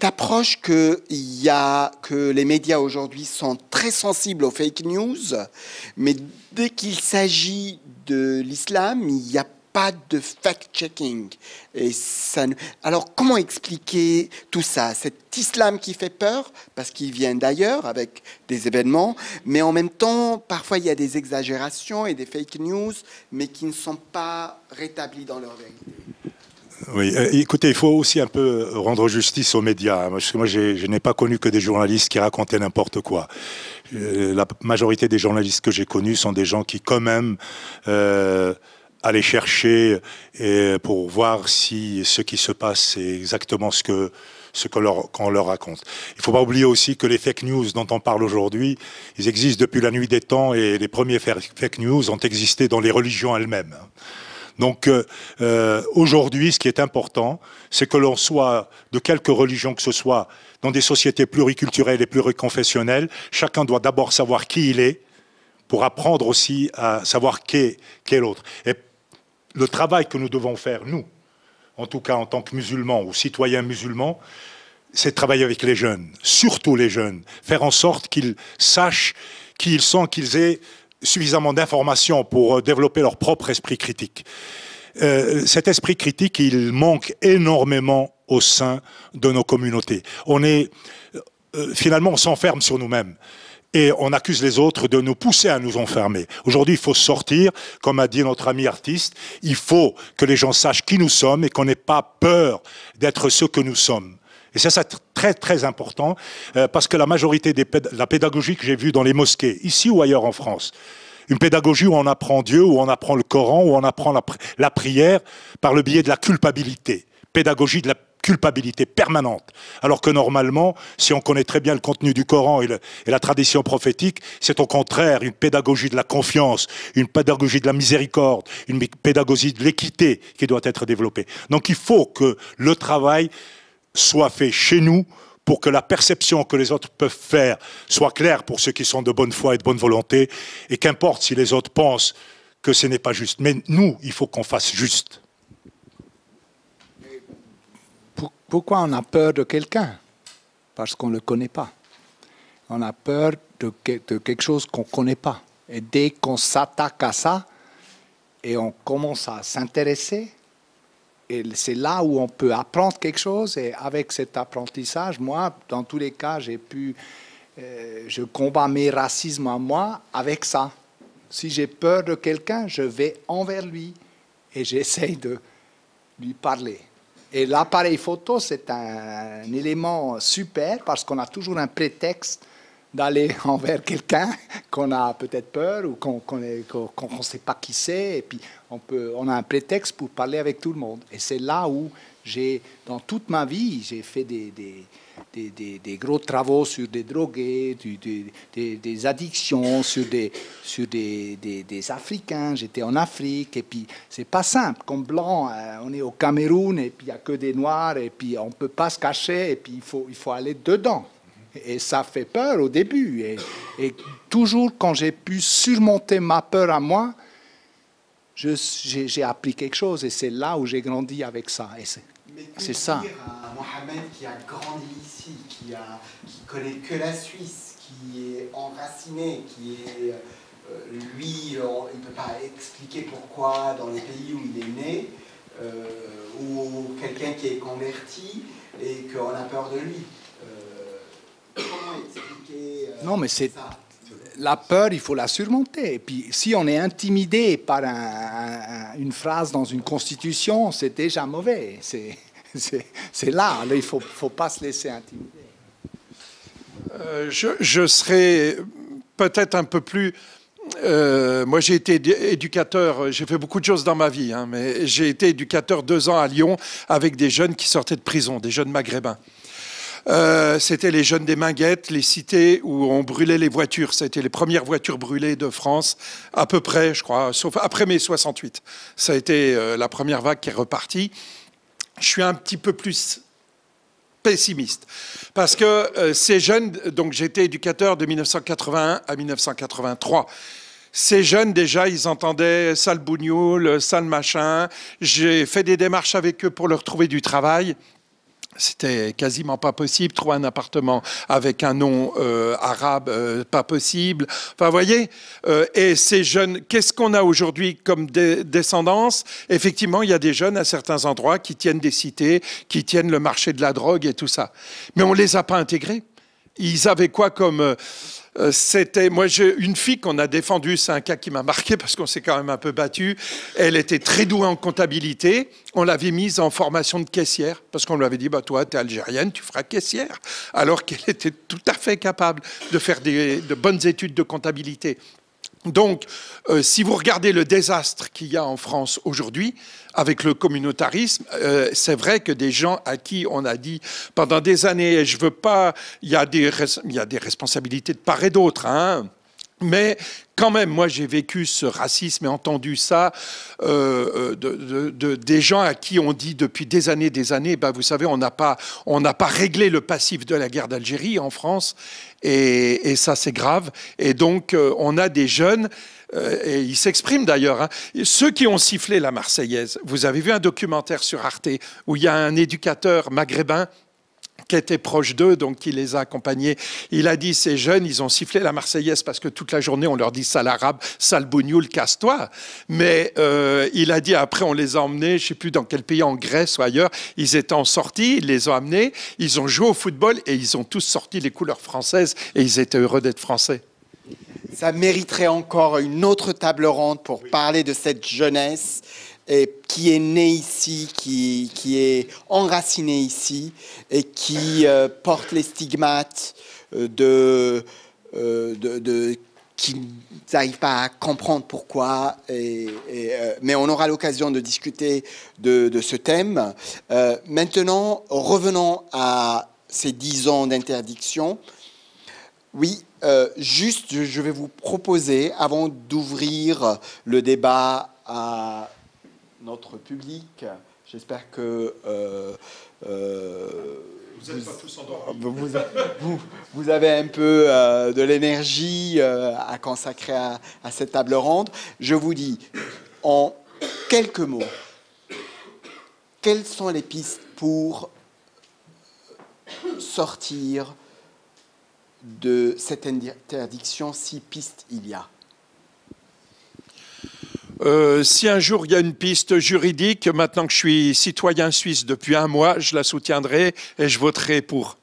approche que les médias aujourd'hui sont très sensibles aux fake news, mais dès qu'il s'agit de l'islam, il n'y a pas de fact-checking. Alors, comment expliquer tout ça? Cet islam qui fait peur, parce qu'il vient d'ailleurs avec des événements, mais en même temps, parfois, il y a des exagérations et des fake news, mais qui ne sont pas rétablis dans leur vérité. Oui, écoutez, il faut aussi un peu rendre justice aux médias. Parce que moi, je n'ai pas connu que des journalistes qui racontaient n'importe quoi. La majorité des journalistes que j'ai connus sont des gens qui, quand même, allaient chercher pour voir si ce qui se passe, c'est exactement ce qu'on leur raconte. Il ne faut pas oublier aussi que les fake news dont on parle aujourd'hui, ils existent depuis la nuit des temps et les premiers fake news ont existé dans les religions elles-mêmes. Donc aujourd'hui, ce qui est important, c'est que l'on soit de quelque religion que ce soit, dans des sociétés pluriculturelles et pluriconfessionnelles, chacun doit d'abord savoir qui il est, pour apprendre aussi à savoir qui est l'autre. Et le travail que nous devons faire, nous, en tout cas en tant que musulmans ou citoyens musulmans, c'est de travailler avec les jeunes, surtout les jeunes, faire en sorte qu'ils sachent qui ils sont, qu'ils aient suffisamment d'informations pour développer leur propre esprit critique. Cet esprit critique, il manque énormément au sein de nos communautés. Finalement, on s'enferme sur nous-mêmes. Et on accuse les autres de nous pousser à nous enfermer. Aujourd'hui, il faut sortir, comme a dit notre ami artiste, il faut que les gens sachent qui nous sommes et qu'on n'ait pas peur d'être ce que nous sommes. Et ça, c'est très, très important, parce que la majorité de la pédagogie que j'ai vue dans les mosquées, ici ou ailleurs en France, une pédagogie où on apprend Dieu, où on apprend le Coran, où on apprend la prière par le biais de la culpabilité. Pédagogie de la culpabilité permanente. Alors que normalement, si on connaît très bien le contenu du Coran et la tradition prophétique, c'est au contraire une pédagogie de la confiance, une pédagogie de la miséricorde, une pédagogie de l'équité qui doit être développée. Donc il faut que le travail soit fait chez nous pour que la perception que les autres peuvent faire soit claire pour ceux qui sont de bonne foi et de bonne volonté, et qu'importe si les autres pensent que ce n'est pas juste. Mais nous, il faut qu'on fasse juste. Pourquoi on a peur de quelqu'un? Parce qu'on ne le connaît pas. On a peur de quelque chose qu'on ne connaît pas. Et dès qu'on s'attaque à ça, et on commence à s'intéresser, et c'est là où on peut apprendre quelque chose. Et avec cet apprentissage, moi, dans tous les cas, je combats mes racismes en moi avec ça. Si j'ai peur de quelqu'un, je vais envers lui et j'essaye de lui parler. Et l'appareil photo, c'est un élément super parce qu'on a toujours un prétexte d'aller envers quelqu'un qu'on a peut-être peur ou qu'on ne sait pas qui c'est. Et puis, on a un prétexte pour parler avec tout le monde. Et c'est là où dans toute ma vie, j'ai fait des gros travaux sur des drogués, des addictions, sur des Africains. J'étais en Afrique et puis c'est pas simple. Comme blanc, on est au Cameroun et puis il n'y a que des Noirs et puis on ne peut pas se cacher et puis il faut aller dedans. Et ça fait peur au début. Et toujours quand j'ai pu surmonter ma peur à moi, j'ai appris quelque chose et c'est là où j'ai grandi avec ça. C'est ça. Dire à Mohamed qui a grandi ici, qui connaît que la Suisse, qui est enraciné, lui, il ne peut pas expliquer pourquoi dans les pays où il est né, ou quelqu'un qui est converti et qu'on a peur de lui. Comment expliquer Non, mais c'est ça? La peur, il faut la surmonter. Et puis, si on est intimidé par une phrase dans une constitution, c'est déjà mauvais. C'est là, il ne faut pas se laisser intimider. Je serais peut-être un peu plus... moi, j'ai été éducateur, j'ai fait beaucoup de choses dans ma vie, hein, mais j'ai été éducateur 2 ans à Lyon avec des jeunes qui sortaient de prison, des jeunes maghrébins. C'était les jeunes des Minguettes, les cités où on brûlait les voitures. C'était les premières voitures brûlées de France, à peu près, je crois, sauf après mai 68. Ça a été la première vague qui est repartie. Je suis un petit peu plus pessimiste. Parce que ces jeunes, donc j'étais éducateur de 1981 à 1983. Ces jeunes, déjà, ils entendaient sale bougnoule, sale machin. J'ai fait des démarches avec eux pour leur trouver du travail. C'était quasiment pas possible. Trouver un appartement avec un nom arabe, pas possible. Enfin, vous voyez, et ces jeunes, qu'est-ce qu'on a aujourd'hui comme descendance? Effectivement, il y a des jeunes à certains endroits qui tiennent des cités, qui tiennent le marché de la drogue et tout ça. Mais on les a pas intégrés. Ils avaient quoi comme... moi, j'ai une fille qu'on a défendue, c'est un cas qui m'a marqué parce qu'on s'est quand même un peu battu. Elle était très douée en comptabilité. On l'avait mise en formation de caissière parce qu'on lui avait dit, bah, toi, tu es algérienne, tu feras caissière. Alors qu'elle était tout à fait capable de faire de bonnes études de comptabilité. Donc, si vous regardez le désastre qu'il y a en France aujourd'hui, avec le communautarisme, c'est vrai que des gens à qui on a dit pendant des années, je veux pas, il y a des responsabilités de part et d'autre, hein, Mais quand même, moi, j'ai vécu ce racisme et entendu ça des gens à qui on dit depuis des années, ben, vous savez, on n'a pas réglé le passif de la guerre d'Algérie en France, et ça, c'est grave. Et donc, on a des jeunes, et ils s'expriment d'ailleurs, hein, ceux qui ont sifflé la Marseillaise. Vous avez vu un documentaire sur Arte où il y a un éducateur maghrébin qui était proche d'eux, donc qui les a accompagnés. Il a dit, ces jeunes, ils ont sifflé la Marseillaise parce que toute la journée, on leur dit sale arabe, sale bougnoul, casse-toi. Mais il a dit, après, on les a emmenés, je ne sais plus dans quel pays, en Grèce ou ailleurs, ils étaient en sortie, ils les ont amenés, ils ont joué au football et ils ont tous sorti les couleurs françaises et ils étaient heureux d'être français. Ça mériterait encore une autre table ronde pour parler de cette jeunesse qui est née ici, qui est enracinée ici et qui porte les stigmates qui n'arrivent pas à comprendre pourquoi. Mais on aura l'occasion de discuter de ce thème. Maintenant, revenons à ces 10 ans d'interdiction. Oui, juste, je vais vous proposer, avant d'ouvrir le débat à notre public, j'espère que Vous n'êtes pas tous endormis. vous avez un peu de l'énergie à consacrer à cette table ronde. Je vous dis, en quelques mots, quelles sont les pistes pour sortir de cette interdiction, si pistes il y a? Si un jour il y a une piste juridique, maintenant que je suis citoyen suisse depuis 1 mois, je la soutiendrai et je voterai pour.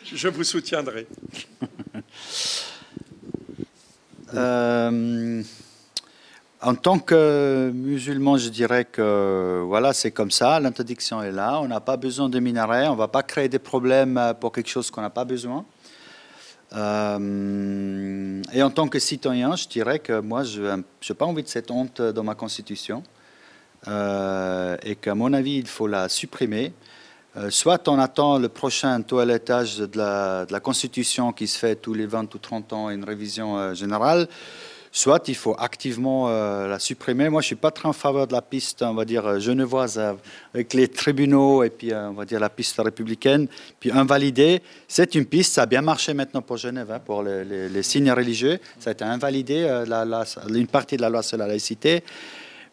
Je vous soutiendrai. En tant que musulman, je dirais que voilà, c'est comme ça, l'interdiction est là, on n'a pas besoin de minarets, on ne va pas créer des problèmes pour quelque chose qu'on n'a pas besoin. Et en tant que citoyen, je dirais que moi, je n'ai pas envie de cette honte dans ma constitution et qu'à mon avis, il faut la supprimer. Soit on attend le prochain toilettage de la constitution qui se fait tous les 20 ou 30 ans, une révision générale, soit il faut activement la supprimer. Moi, je ne suis pas très en faveur de la piste, on va dire, genevoise avec les tribunaux et puis, on va dire, la piste républicaine, puis invalider. C'est une piste, ça a bien marché maintenant pour Genève, hein, pour les signes religieux. Ça a été invalidé, une partie de la loi sur la laïcité.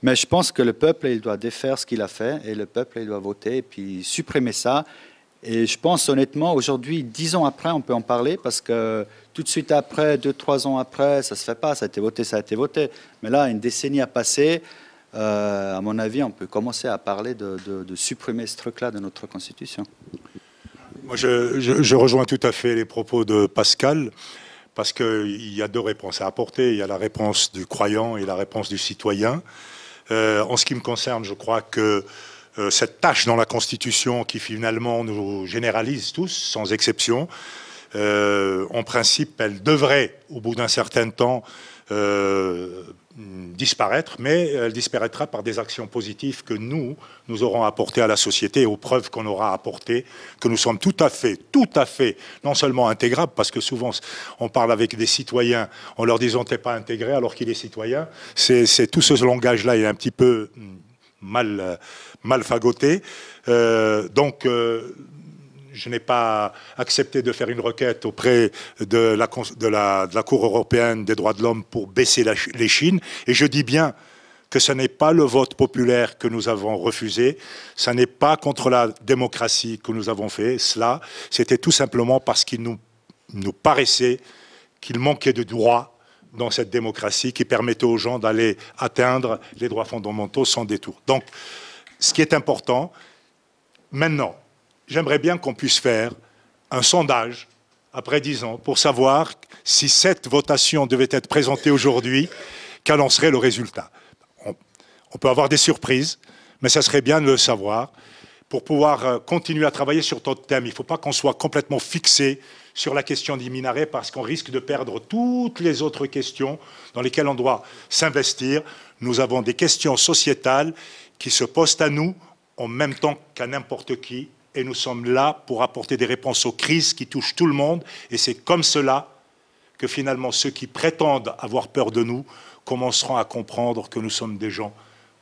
Mais je pense que le peuple, il doit défaire ce qu'il a fait et le peuple, il doit voter et puis supprimer ça. Et je pense honnêtement, aujourd'hui, 10 ans après, on peut en parler parce que tout de suite après, 2-3 ans après, ça ne se fait pas, ça a été voté, ça a été voté. Mais là, une décennie a passé, à mon avis, on peut commencer à parler de supprimer ce truc-là de notre Constitution. Moi, je rejoins tout à fait les propos de Pascal, parce qu'il y a 2 réponses à apporter. Il y a la réponse du croyant et la réponse du citoyen. En ce qui me concerne, je crois que cette tâche dans la Constitution qui finalement nous généralise tous, sans exception, en principe, elle devrait, au bout d'un certain temps, disparaître, mais elle disparaîtra par des actions positives que nous aurons apportées à la société, et aux preuves qu'on aura apportées, que nous sommes tout à fait, non seulement intégrables, parce que souvent on parle avec des citoyens en leur disant t'es pas intégré alors qu'il est citoyen. C'est tout ce langage-là est un petit peu mal fagoté. Donc, je n'ai pas accepté de faire une requête auprès de la Cour européenne des droits de l'homme pour baisser l'échine. Et je dis bien que ce n'est pas le vote populaire que nous avons refusé, ce n'est pas contre la démocratie que nous avons fait cela, c'était tout simplement parce qu'il nous paraissait qu'il manquait de droits dans cette démocratie qui permettait aux gens d'aller atteindre les droits fondamentaux sans détour. Donc, ce qui est important, maintenant, j'aimerais bien qu'on puisse faire un sondage après 10 ans pour savoir si cette votation devait être présentée aujourd'hui, quel en serait le résultat. On peut avoir des surprises, mais ça serait bien de le savoir pour pouvoir continuer à travailler sur d'autres thèmes. Il ne faut pas qu'on soit complètement fixé sur la question des minarets parce qu'on risque de perdre toutes les autres questions dans lesquelles on doit s'investir. Nous avons des questions sociétales qui se posent à nous en même temps qu'à n'importe qui. Et nous sommes là pour apporter des réponses aux crises qui touchent tout le monde. Et c'est comme cela que finalement ceux qui prétendent avoir peur de nous commenceront à comprendre que nous sommes des gens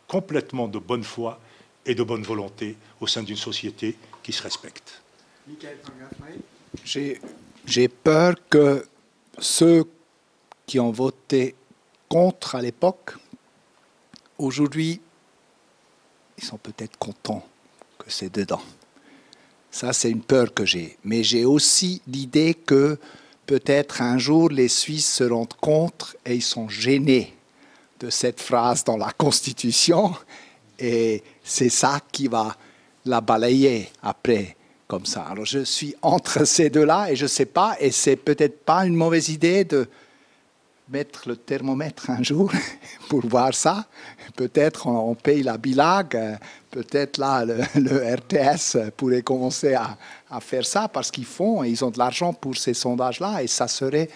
complètement de bonne foi et de bonne volonté au sein d'une société qui se respecte. J'ai peur que ceux qui ont voté contre à l'époque, aujourd'hui, ils sont peut-être contents que c'est dedans. Ça, c'est une peur que j'ai. Mais j'ai aussi l'idée que peut-être un jour, les Suisses se rendent compte et ils sont gênés de cette phrase dans la Constitution. Et c'est ça qui va la balayer après, comme ça. Alors, je suis entre ces deux-là et je ne sais pas. Et c'est peut-être pas une mauvaise idée de mettre le thermomètre un jour pour voir ça. Peut-être on paye la bilag, peut-être là le RTS pourrait commencer à faire ça parce ils ont de l'argent pour ces sondages-là et ça serait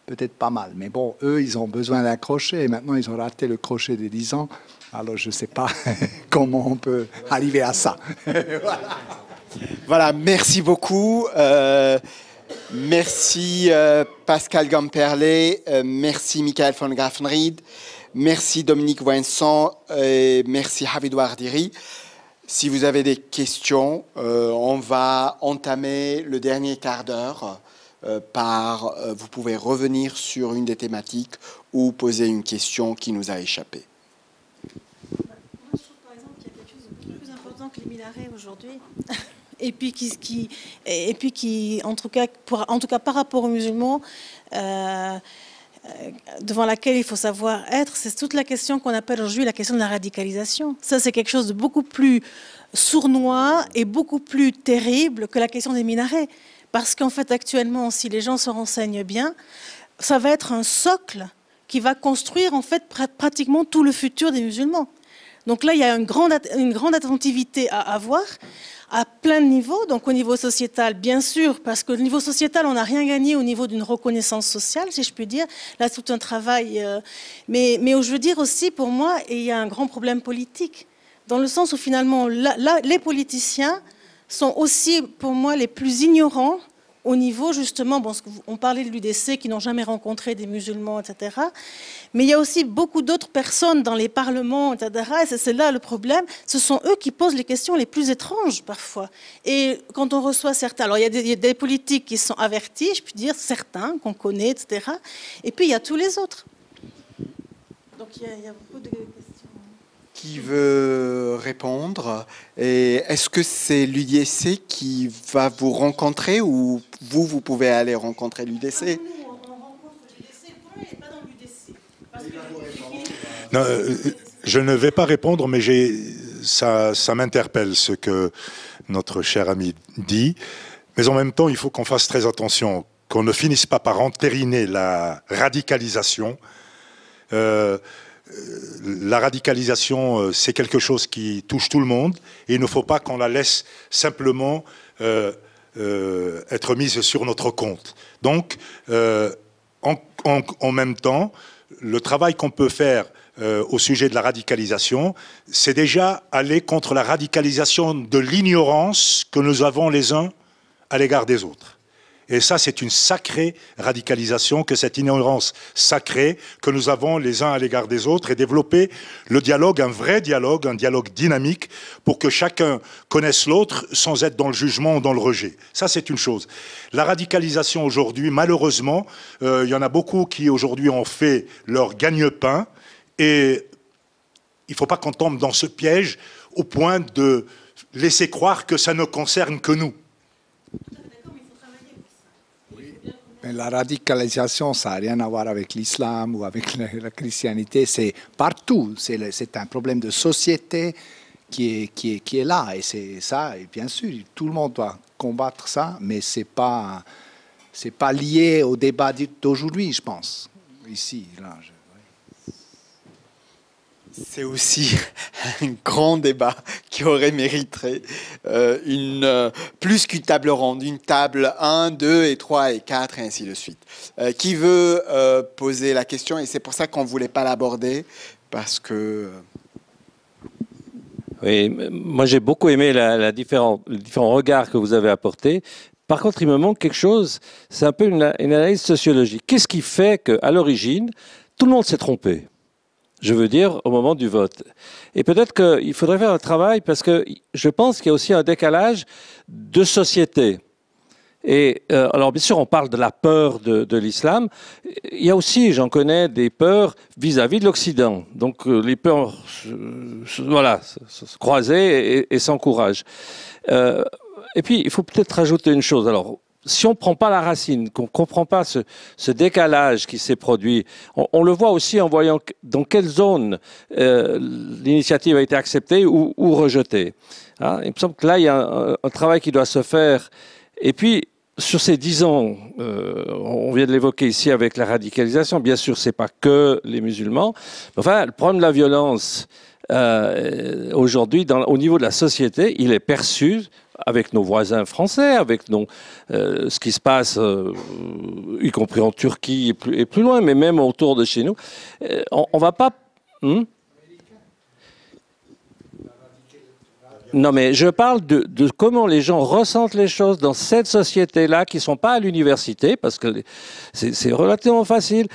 peut-être pas mal. Mais bon, eux, ils ont besoin d'un crochet et maintenant ils ont raté le crochet de 10 ans. Alors je ne sais pas comment on peut arriver à ça. Voilà, merci beaucoup. Merci Pascal Gamperle, merci Michael von Grafenried, merci Dominique Vincent et merci Hafidou Ardiri. Si vous avez des questions, on va entamer le dernier quart d'heure vous pouvez revenir sur une des thématiques ou poser une question qui nous a échappé. Moi, je trouve par exemple qu'il y a quelque chose de plus important que les minarets aujourd'hui. Et puis qui, en tout cas par rapport aux musulmans, devant laquelle il faut savoir être, c'est toute la question qu'on appelle aujourd'hui la question de la radicalisation. Ça, c'est quelque chose de beaucoup plus sournois et beaucoup plus terrible que la question des minarets. Parce qu'en fait, actuellement, si les gens se renseignent bien, ça va être un socle qui va construire en fait pratiquement tout le futur des musulmans. Donc là, il y a une grande attentivité à avoir à plein de niveaux. Donc au niveau sociétal, bien sûr, parce que au niveau sociétal, on n'a rien gagné au niveau d'une reconnaissance sociale, si je puis dire. Là, c'est tout un travail. Mais je veux dire aussi, pour moi, il y a un grand problème politique. Dans le sens où finalement, là, les politiciens sont aussi, pour moi, les plus ignorants au niveau, justement, bon, on parlait de l'UDC qui n'ont jamais rencontré des musulmans, etc. Mais il y a aussi beaucoup d'autres personnes dans les parlements, etc. Et c'est là le problème. Ce sont eux qui posent les questions les plus étranges, parfois. Et quand on reçoit certains... Alors, il y a des politiques qui sont avertis, je puis dire, certains qu'on connaît, etc. Et puis, il y a tous les autres. Donc, il y a beaucoup de questions. Qui veut répondre? Et est-ce que c'est l'UDC qui va vous rencontrer ou vous pouvez aller rencontrer l'UDC? Nous, on rencontre l'UDC. Pour moi, il n'est pas dans l'UDC. Non, je ne vais pas répondre, mais ça m'interpelle ce que notre cher ami dit. Mais en même temps, il faut qu'on fasse très attention, qu'on ne finisse pas par entériner la radicalisation. La radicalisation, c'est quelque chose qui touche tout le monde et il ne faut pas qu'on la laisse simplement être mise sur notre compte. Donc, en même temps, le travail qu'on peut faire au sujet de la radicalisation, c'est déjà aller contre la radicalisation de l'ignorance que nous avons les uns à l'égard des autres. Et ça, c'est une sacrée radicalisation, que cette ignorance sacrée que nous avons les uns à l'égard des autres et développer le dialogue, un vrai dialogue, un dialogue dynamique pour que chacun connaisse l'autre sans être dans le jugement ou dans le rejet. Ça, c'est une chose. La radicalisation aujourd'hui, malheureusement, il y en a beaucoup qui aujourd'hui ont fait leur gagne-pain et il ne faut pas qu'on tombe dans ce piège au point de laisser croire que ça ne concerne que nous. Mais la radicalisation, ça n'a rien à voir avec l'islam ou avec la christianité. C'est partout. C'est un problème de société qui est là. Et c'est ça. Et bien sûr, tout le monde doit combattre ça, mais c'est pas lié au débat d'aujourd'hui, je pense. Ici, là. C'est aussi un grand débat qui aurait mérité plus qu'une table ronde, une table 1, 2 et 3 et 4 et ainsi de suite. Qui veut poser la question? Et c'est pour ça qu'on ne voulait pas l'aborder, parce que... Oui, moi j'ai beaucoup aimé les différents regards que vous avez apportés. Par contre, il me manque quelque chose, c'est un peu une analyse sociologique. Qu'est-ce qui fait qu'à l'origine, tout le monde s'est trompé? Je veux dire, au moment du vote. Et peut-être qu'il faudrait faire un travail parce que je pense qu'il y a aussi un décalage de société. Et alors, bien sûr, on parle de la peur de l'islam. Il y a aussi, j'en connais, des peurs vis-à-vis de l'Occident. Donc, les peurs, voilà, se croiser et s'encouragent. Et puis, il faut peut-être rajouter une chose. Alors, si on ne prend pas la racine, qu'on ne comprend pas ce décalage qui s'est produit, on le voit aussi en voyant dans quelle zone l'initiative a été acceptée ou rejetée. Hein, il me semble que là, il y a un travail qui doit se faire. Et puis, sur ces 10 ans, on vient de l'évoquer ici avec la radicalisation, bien sûr, ce n'est pas que les musulmans. Enfin, le problème de la violence, aujourd'hui, au niveau de la société, il est perçu avec nos voisins français, avec ce qui se passe, y compris en Turquie et plus loin, mais même autour de chez nous. On ne va pas... Non, mais je parle de comment les gens ressentent les choses dans cette société-là, qui ne sont pas à l'université, parce que c'est relativement facile,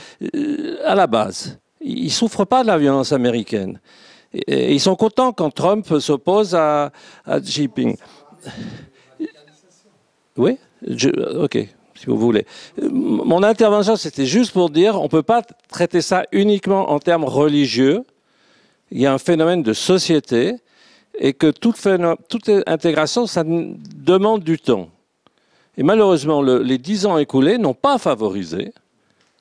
à la base. Ils ne souffrent pas de la violence américaine. Et ils sont contents quand Trump s'oppose à Xi Jinping. Oui, ok, si vous voulez. Mon intervention, c'était juste pour dire, on ne peut pas traiter ça uniquement en termes religieux. Il y a un phénomène de société et que toute intégration, ça demande du temps. Et malheureusement, les 10 ans écoulés n'ont pas favorisé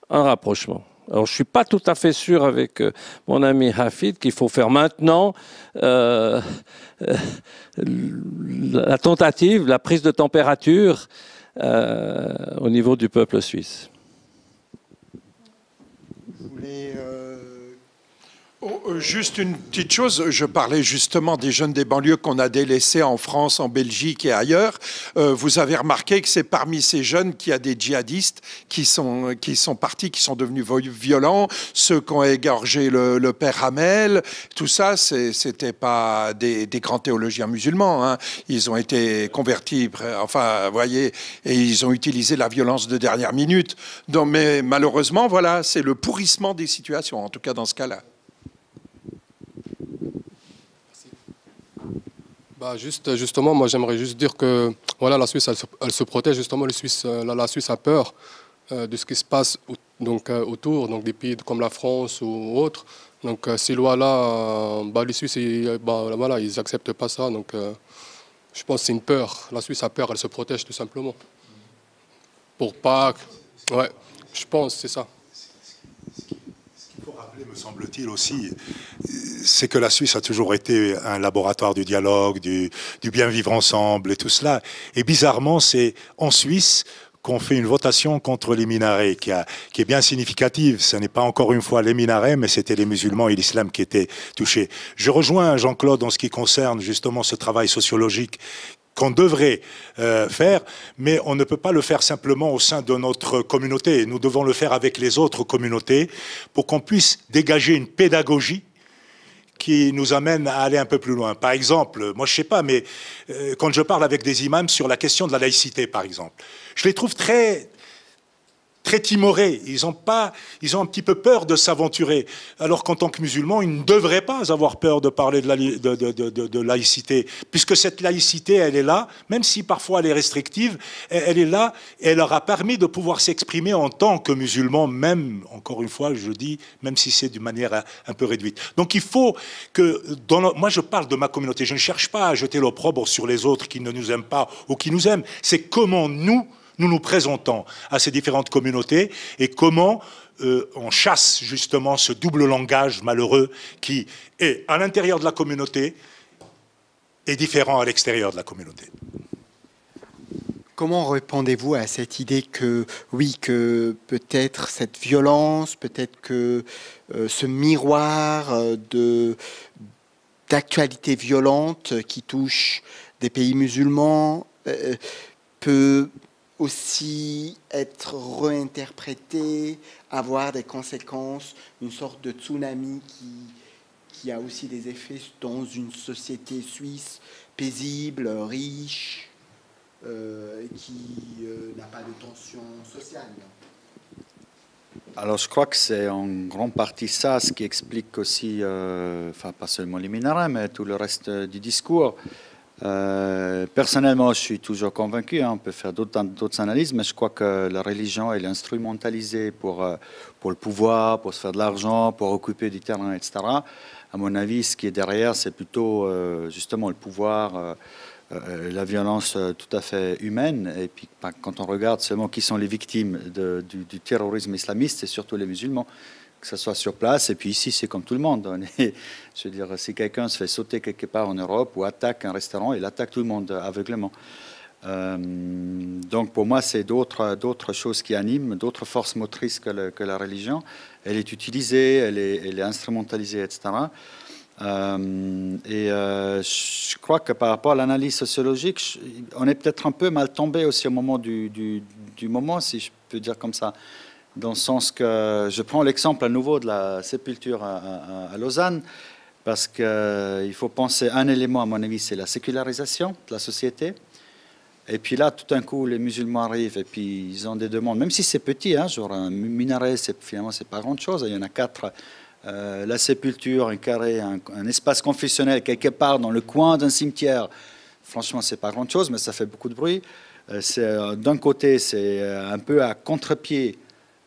un rapprochement. Alors, je ne suis pas tout à fait sûr avec mon ami Hafid qu'il faut faire maintenant la tentative, la prise de température au niveau du peuple suisse. Vous voulez... Juste une petite chose, je parlais justement des jeunes des banlieues qu'on a délaissés en France, en Belgique et ailleurs. Vous avez remarqué que c'est parmi ces jeunes qu'il y a des djihadistes qui sont partis, qui sont devenus violents, ceux qui ont égorgé le père Hamel. Tout ça, c'était pas des grands théologiens musulmans. Hein. Ils ont été convertis, enfin, vous voyez, et ils ont utilisé la violence de dernière minute. Donc, mais malheureusement, voilà, c'est le pourrissement des situations, en tout cas dans ce cas-là. Bah justement, moi j'aimerais juste dire que voilà, la Suisse, elle se protège justement. La Suisse a peur de ce qui se passe autour, donc des pays comme la France ou autres. Donc ces lois-là, les Suisses, voilà, ils n'acceptent pas ça. Donc je pense que c'est une peur. La Suisse a peur, elle se protège tout simplement. Pour pas... Ouais, je pense, c'est ça. Me semble-t-il aussi, c'est que la Suisse a toujours été un laboratoire du dialogue, du bien vivre ensemble et tout cela. Et bizarrement, c'est en Suisse qu'on fait une votation contre les minarets, qui est bien significative. Ce n'est pas encore une fois les minarets, mais c'était les musulmans et l'islam qui étaient touchés. Je rejoins Jean-Claude en ce qui concerne justement ce travail sociologique qu'on devrait faire, mais on ne peut pas le faire simplement au sein de notre communauté. Nous devons le faire avec les autres communautés pour qu'on puisse dégager une pédagogie qui nous amène à aller un peu plus loin. Par exemple, moi je sais pas, mais quand je parle avec des imams sur la question de la laïcité, par exemple, je les trouve très timorés. Ils ont un petit peu peur de s'aventurer. Alors qu'en tant que musulmans, ils ne devraient pas avoir peur de parler de laïcité, puisque cette laïcité, elle est là, même si parfois elle est restrictive, elle est là, et elle leur a permis de pouvoir s'exprimer en tant que musulmans, même, encore une fois, je dis, même si c'est d'une manière un peu réduite. Donc il faut que, moi je parle de ma communauté, je ne cherche pas à jeter l'opprobre sur les autres qui ne nous aiment pas ou qui nous aiment, c'est comment nous présentons à ces différentes communautés et comment on chasse justement ce double langage malheureux qui est à l'intérieur de la communauté et différent à l'extérieur de la communauté. Comment répondez-vous à cette idée que, oui, que peut-être cette violence, peut-être que ce miroir d'actualité violente qui touche des pays musulmans peut aussi être réinterprété, avoir des conséquences, une sorte de tsunami qui a aussi des effets dans une société suisse paisible, riche? et qui n'a pas de tension sociale. Alors je crois que c'est en grande partie ça ce qui explique aussi, enfin pas seulement les minarets, mais tout le reste du discours. Personnellement, je suis toujours convaincu, on peut faire d'autres analyses, mais je crois que la religion elle est instrumentalisée pour le pouvoir, pour se faire de l'argent, pour occuper du terrain, etc. À mon avis, ce qui est derrière, c'est plutôt justement le pouvoir, la violence tout à fait humaine. Et puis quand on regarde seulement qui sont les victimes du terrorisme islamiste, c'est surtout les musulmans, que ce soit sur place. Et puis ici, c'est comme tout le monde. Je veux dire, si quelqu'un se fait sauter quelque part en Europe ou attaque un restaurant, il attaque tout le monde aveuglément. Donc pour moi, c'est d'autres choses qui animent, d'autres forces motrices que la religion. Elle est utilisée, elle est instrumentalisée, etc. Je crois que par rapport à l'analyse sociologique, on est peut-être un peu mal tombé aussi au moment du moment, si je peux dire comme ça, dans le sens que je prends l'exemple à nouveau de la sépulture à Lausanne, parce qu'il faut penser un élément, à mon avis, c'est la sécularisation de la société. Et puis là, tout d'un coup, les musulmans arrivent et puis ils ont des demandes, même si c'est petit, hein, genre un minaret, finalement, c'est pas grand-chose, il y en a 4. La sépulture, un carré, un espace confessionnel quelque part dans le coin d'un cimetière. Franchement, c'est pas grand-chose, mais ça fait beaucoup de bruit. D'un côté, c'est un peu à contre-pied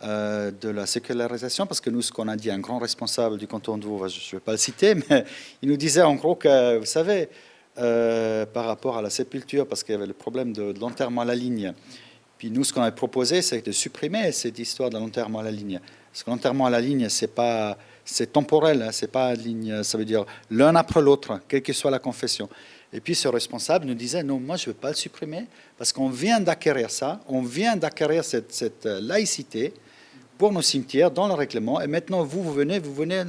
de la sécularisation, parce que nous, ce qu'on a dit, un grand responsable du canton de Vaud, je ne vais pas le citer, mais il nous disait en gros que, vous savez, par rapport à la sépulture, parce qu'il y avait le problème de l'enterrement à la ligne. Puis nous, ce qu'on a proposé, c'est de supprimer cette histoire de l'enterrement à la ligne. Parce que l'enterrement à la ligne, c'est temporel, hein, c'est pas ligne, ça veut dire l'un après l'autre, quelle que soit la confession. Et puis ce responsable nous disait, non, moi je ne veux pas le supprimer, parce qu'on vient d'acquérir ça, on vient d'acquérir cette laïcité pour nos cimetières dans le règlement, et maintenant vous venez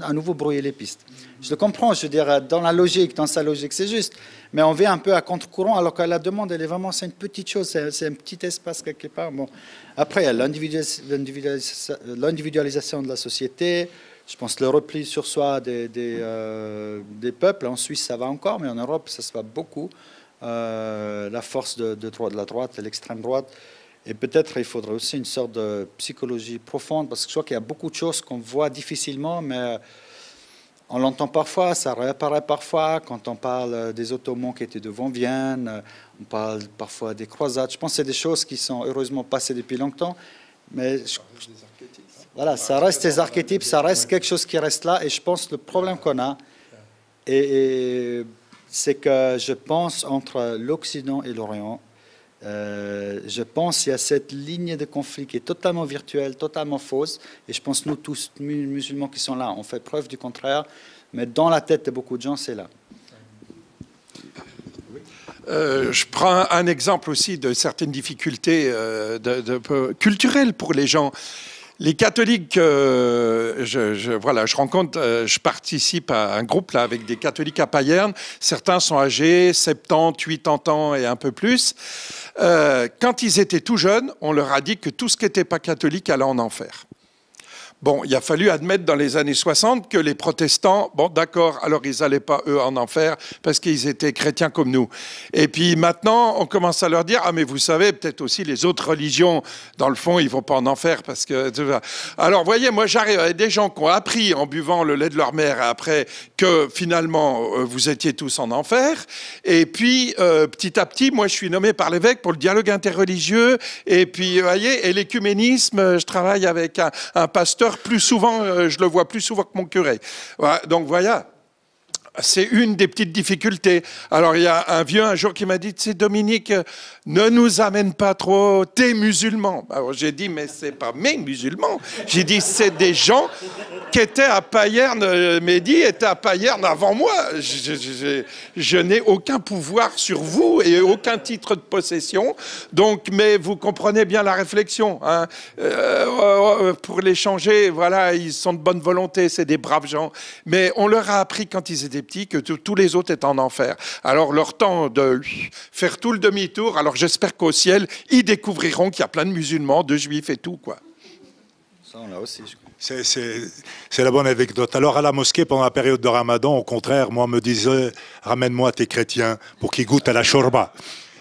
à nouveau brouiller les pistes. Je le comprends, je veux dire, dans sa logique, c'est juste, mais on vient un peu à contre-courant, alors que la demande, elle est vraiment, c'est une petite chose, c'est un petit espace quelque part. Bon. Après, il y a l'individualisation de la société, je pense le repli sur soi des peuples. En Suisse, ça va encore, mais en Europe, ça se va beaucoup. La force de la droite, de l'extrême droite. Et peut-être il faudrait aussi une sorte de psychologie profonde, parce que je crois qu'il y a beaucoup de choses qu'on voit difficilement, mais on l'entend parfois, ça réapparaît parfois, quand on parle des Ottomans qui étaient devant Vienne, on parle parfois des croisades. Je pense que c'est des choses qui sont heureusement passées depuis longtemps, mais voilà, ça reste des archétypes, ça reste quelque chose qui reste là, et je pense que le problème qu'on a, c'est que je pense entre l'Occident et l'Orient, je pense qu'il y a cette ligne de conflit qui est totalement virtuelle, totalement fausse, et je pense que nous tous, musulmans qui sont là, on fait preuve du contraire, mais dans la tête de beaucoup de gens, c'est là. Je prends un exemple aussi de certaines difficultés culturelles pour les gens. Les catholiques, je rencontre, je participe à un groupe là avec des catholiques à Payerne. Certains sont âgés, 70, 80 ans et un peu plus. Quand ils étaient tout jeunes, on leur a dit que tout ce qui n'était pas catholique allait en enfer. Bon, il a fallu admettre dans les années 60 que les protestants, bon d'accord, alors ils n'allaient pas eux en enfer parce qu'ils étaient chrétiens comme nous. Et puis maintenant, on commence à leur dire, ah mais vous savez, peut-être aussi les autres religions, dans le fond, ils ne vont pas en enfer parce que... Alors vous voyez, moi j'arrive avec des gens qui ont appris en buvant le lait de leur mère après que finalement vous étiez tous en enfer. Et puis petit à petit, moi je suis nommé par l'évêque pour le dialogue interreligieux. Et puis vous voyez, et l'écuménisme, je travaille avec un pasteur plus souvent, je le vois plus souvent que mon curé. Voilà, donc voilà, c'est une des petites difficultés. Alors il y a un vieux un jour qui m'a dit, c'est Dominique, ne nous amène pas trop tes musulmans. Alors j'ai dit, mais c'est pas mes musulmans. J'ai dit, c'est des gens qui étaient à Payerne, Mehdi était à Payerne avant moi. Je n'ai aucun pouvoir sur vous et aucun titre de possession. Donc, mais vous comprenez bien la réflexion. Hein. Pour les changer, voilà, ils sont de bonne volonté, c'est des braves gens. Mais on leur a appris quand ils étaient petits que tous les autres étaient en enfer. Alors, leur temps de faire tout le demi-tour, alors j'espère qu'au ciel, ils découvriront qu'il y a plein de musulmans, de juifs et tout, quoi. Ça, on l'a aussi, je crois. C'est la bonne anecdote. Alors à la mosquée, pendant la période de Ramadan, au contraire, moi, on me disait, ramène-moi tes chrétiens pour qu'ils goûtent à la shorba.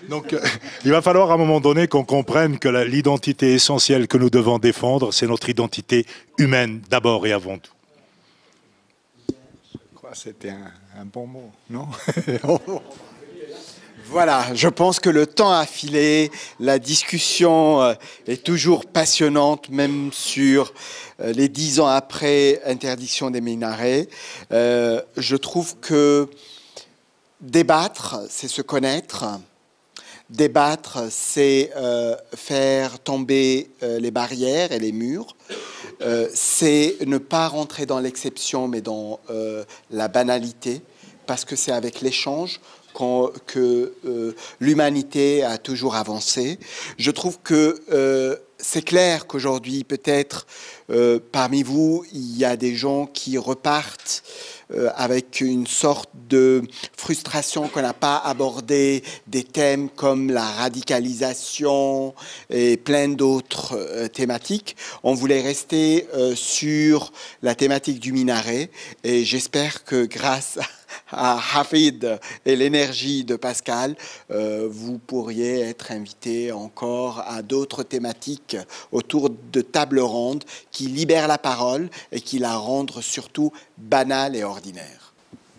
Donc, il va falloir à un moment donné qu'on comprenne que l'identité essentielle que nous devons défendre, c'est notre identité humaine, d'abord et avant tout. Je crois que c'était un bon mot, non? Voilà, je pense que le temps a filé, la discussion est toujours passionnante, même sur les 10 ans après interdiction des minarets. Je trouve que débattre, c'est se connaître. Débattre, c'est faire tomber les barrières et les murs. C'est ne pas rentrer dans l'exception, mais dans la banalité, parce que c'est avec l'échange que l'humanité a toujours avancé. Je trouve que c'est clair qu'aujourd'hui, peut-être, parmi vous, il y a des gens qui repartent avec une sorte de frustration qu'on n'a pas abordé des thèmes comme la radicalisation et plein d'autres thématiques. On voulait rester sur la thématique du minaret et j'espère que grâce à Hafid et l'énergie de Pascal, vous pourriez être invité encore à d'autres thématiques autour de tables rondes qui libèrent la parole et qui la rendent surtout banale et ordinaire.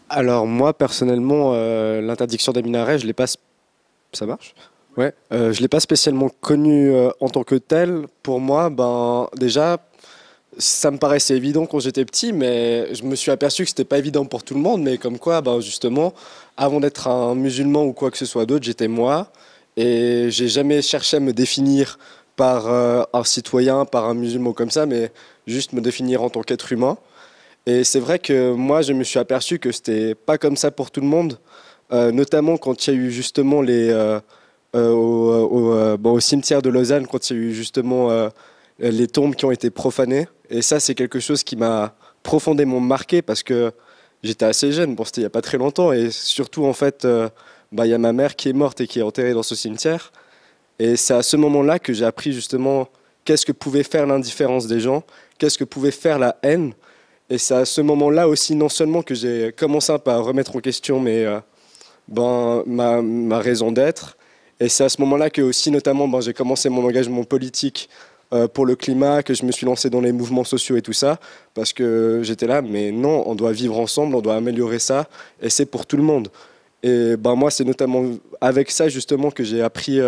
Alors moi, personnellement, l'interdiction des minarets, je l'ai pas... Ça marche ? Ouais. Je l'ai pas spécialement connu en tant que tel. Pour moi, déjà... Ça me paraissait évident quand j'étais petit, mais je me suis aperçu que c'était pas évident pour tout le monde. Mais comme quoi, justement, avant d'être un musulman ou quoi que ce soit d'autre, j'étais moi. Et j'ai jamais cherché à me définir par un citoyen, par un musulman comme ça, mais juste me définir en tant qu'être humain. Et c'est vrai que moi, je me suis aperçu que c'était pas comme ça pour tout le monde, notamment quand il y a eu justement au cimetière de Lausanne, quand il y a eu justement les tombes qui ont été profanées. Et ça, c'est quelque chose qui m'a profondément marqué parce que j'étais assez jeune. Bon, c'était il n'y a pas très longtemps. Et surtout, en fait, il y a ma mère qui est morte et qui est enterrée dans ce cimetière. Et c'est à ce moment-là que j'ai appris justement qu'est-ce que pouvait faire l'indifférence des gens, qu'est-ce que pouvait faire la haine. Et c'est à ce moment-là aussi, non seulement que j'ai commencé à remettre en question ma raison d'être. Et c'est à ce moment-là que aussi, notamment, j'ai commencé mon engagement politique pour le climat, que je me suis lancé dans les mouvements sociaux et tout ça, parce que j'étais là, mais non, on doit vivre ensemble, on doit améliorer ça, et c'est pour tout le monde. Et moi, c'est notamment avec ça, justement, que j'ai appris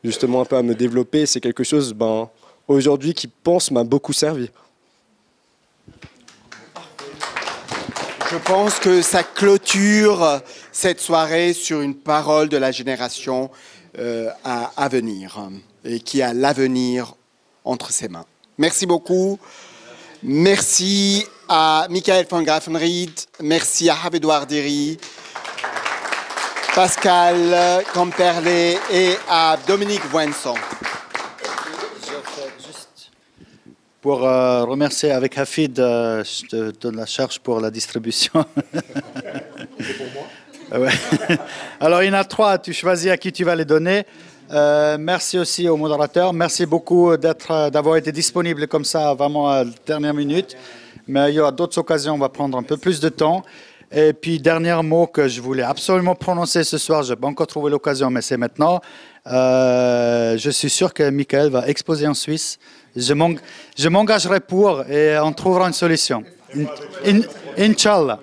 justement un peu à me développer. C'est quelque chose, aujourd'hui, qui, m'a beaucoup servi. Je pense que ça clôture cette soirée sur une parole de la génération à venir, et qui a l'avenir entre ses mains. Merci beaucoup. Merci à Michael van Graffenried. Merci à Hafid Ouardiri, Pascal Camperlé et à Dominique Voinson. Pour remercier avec Hafid, je te donne la charge pour la distribution. C'est pour moi. Ouais. Alors, il y en a 3, tu choisis à qui tu vas les donner. Merci aussi aux modérateurs. Merci beaucoup d'avoir été disponible comme ça, vraiment à la dernière minute. Mais il y aura d'autres occasions, on va prendre un peu plus de temps. Et puis, dernier mot que je voulais absolument prononcer ce soir, je n'ai pas encore trouvé l'occasion, mais c'est maintenant. Je suis sûr que Michael va exposer en Suisse. Je m'engagerai pour et on trouvera une solution. Inch'Allah.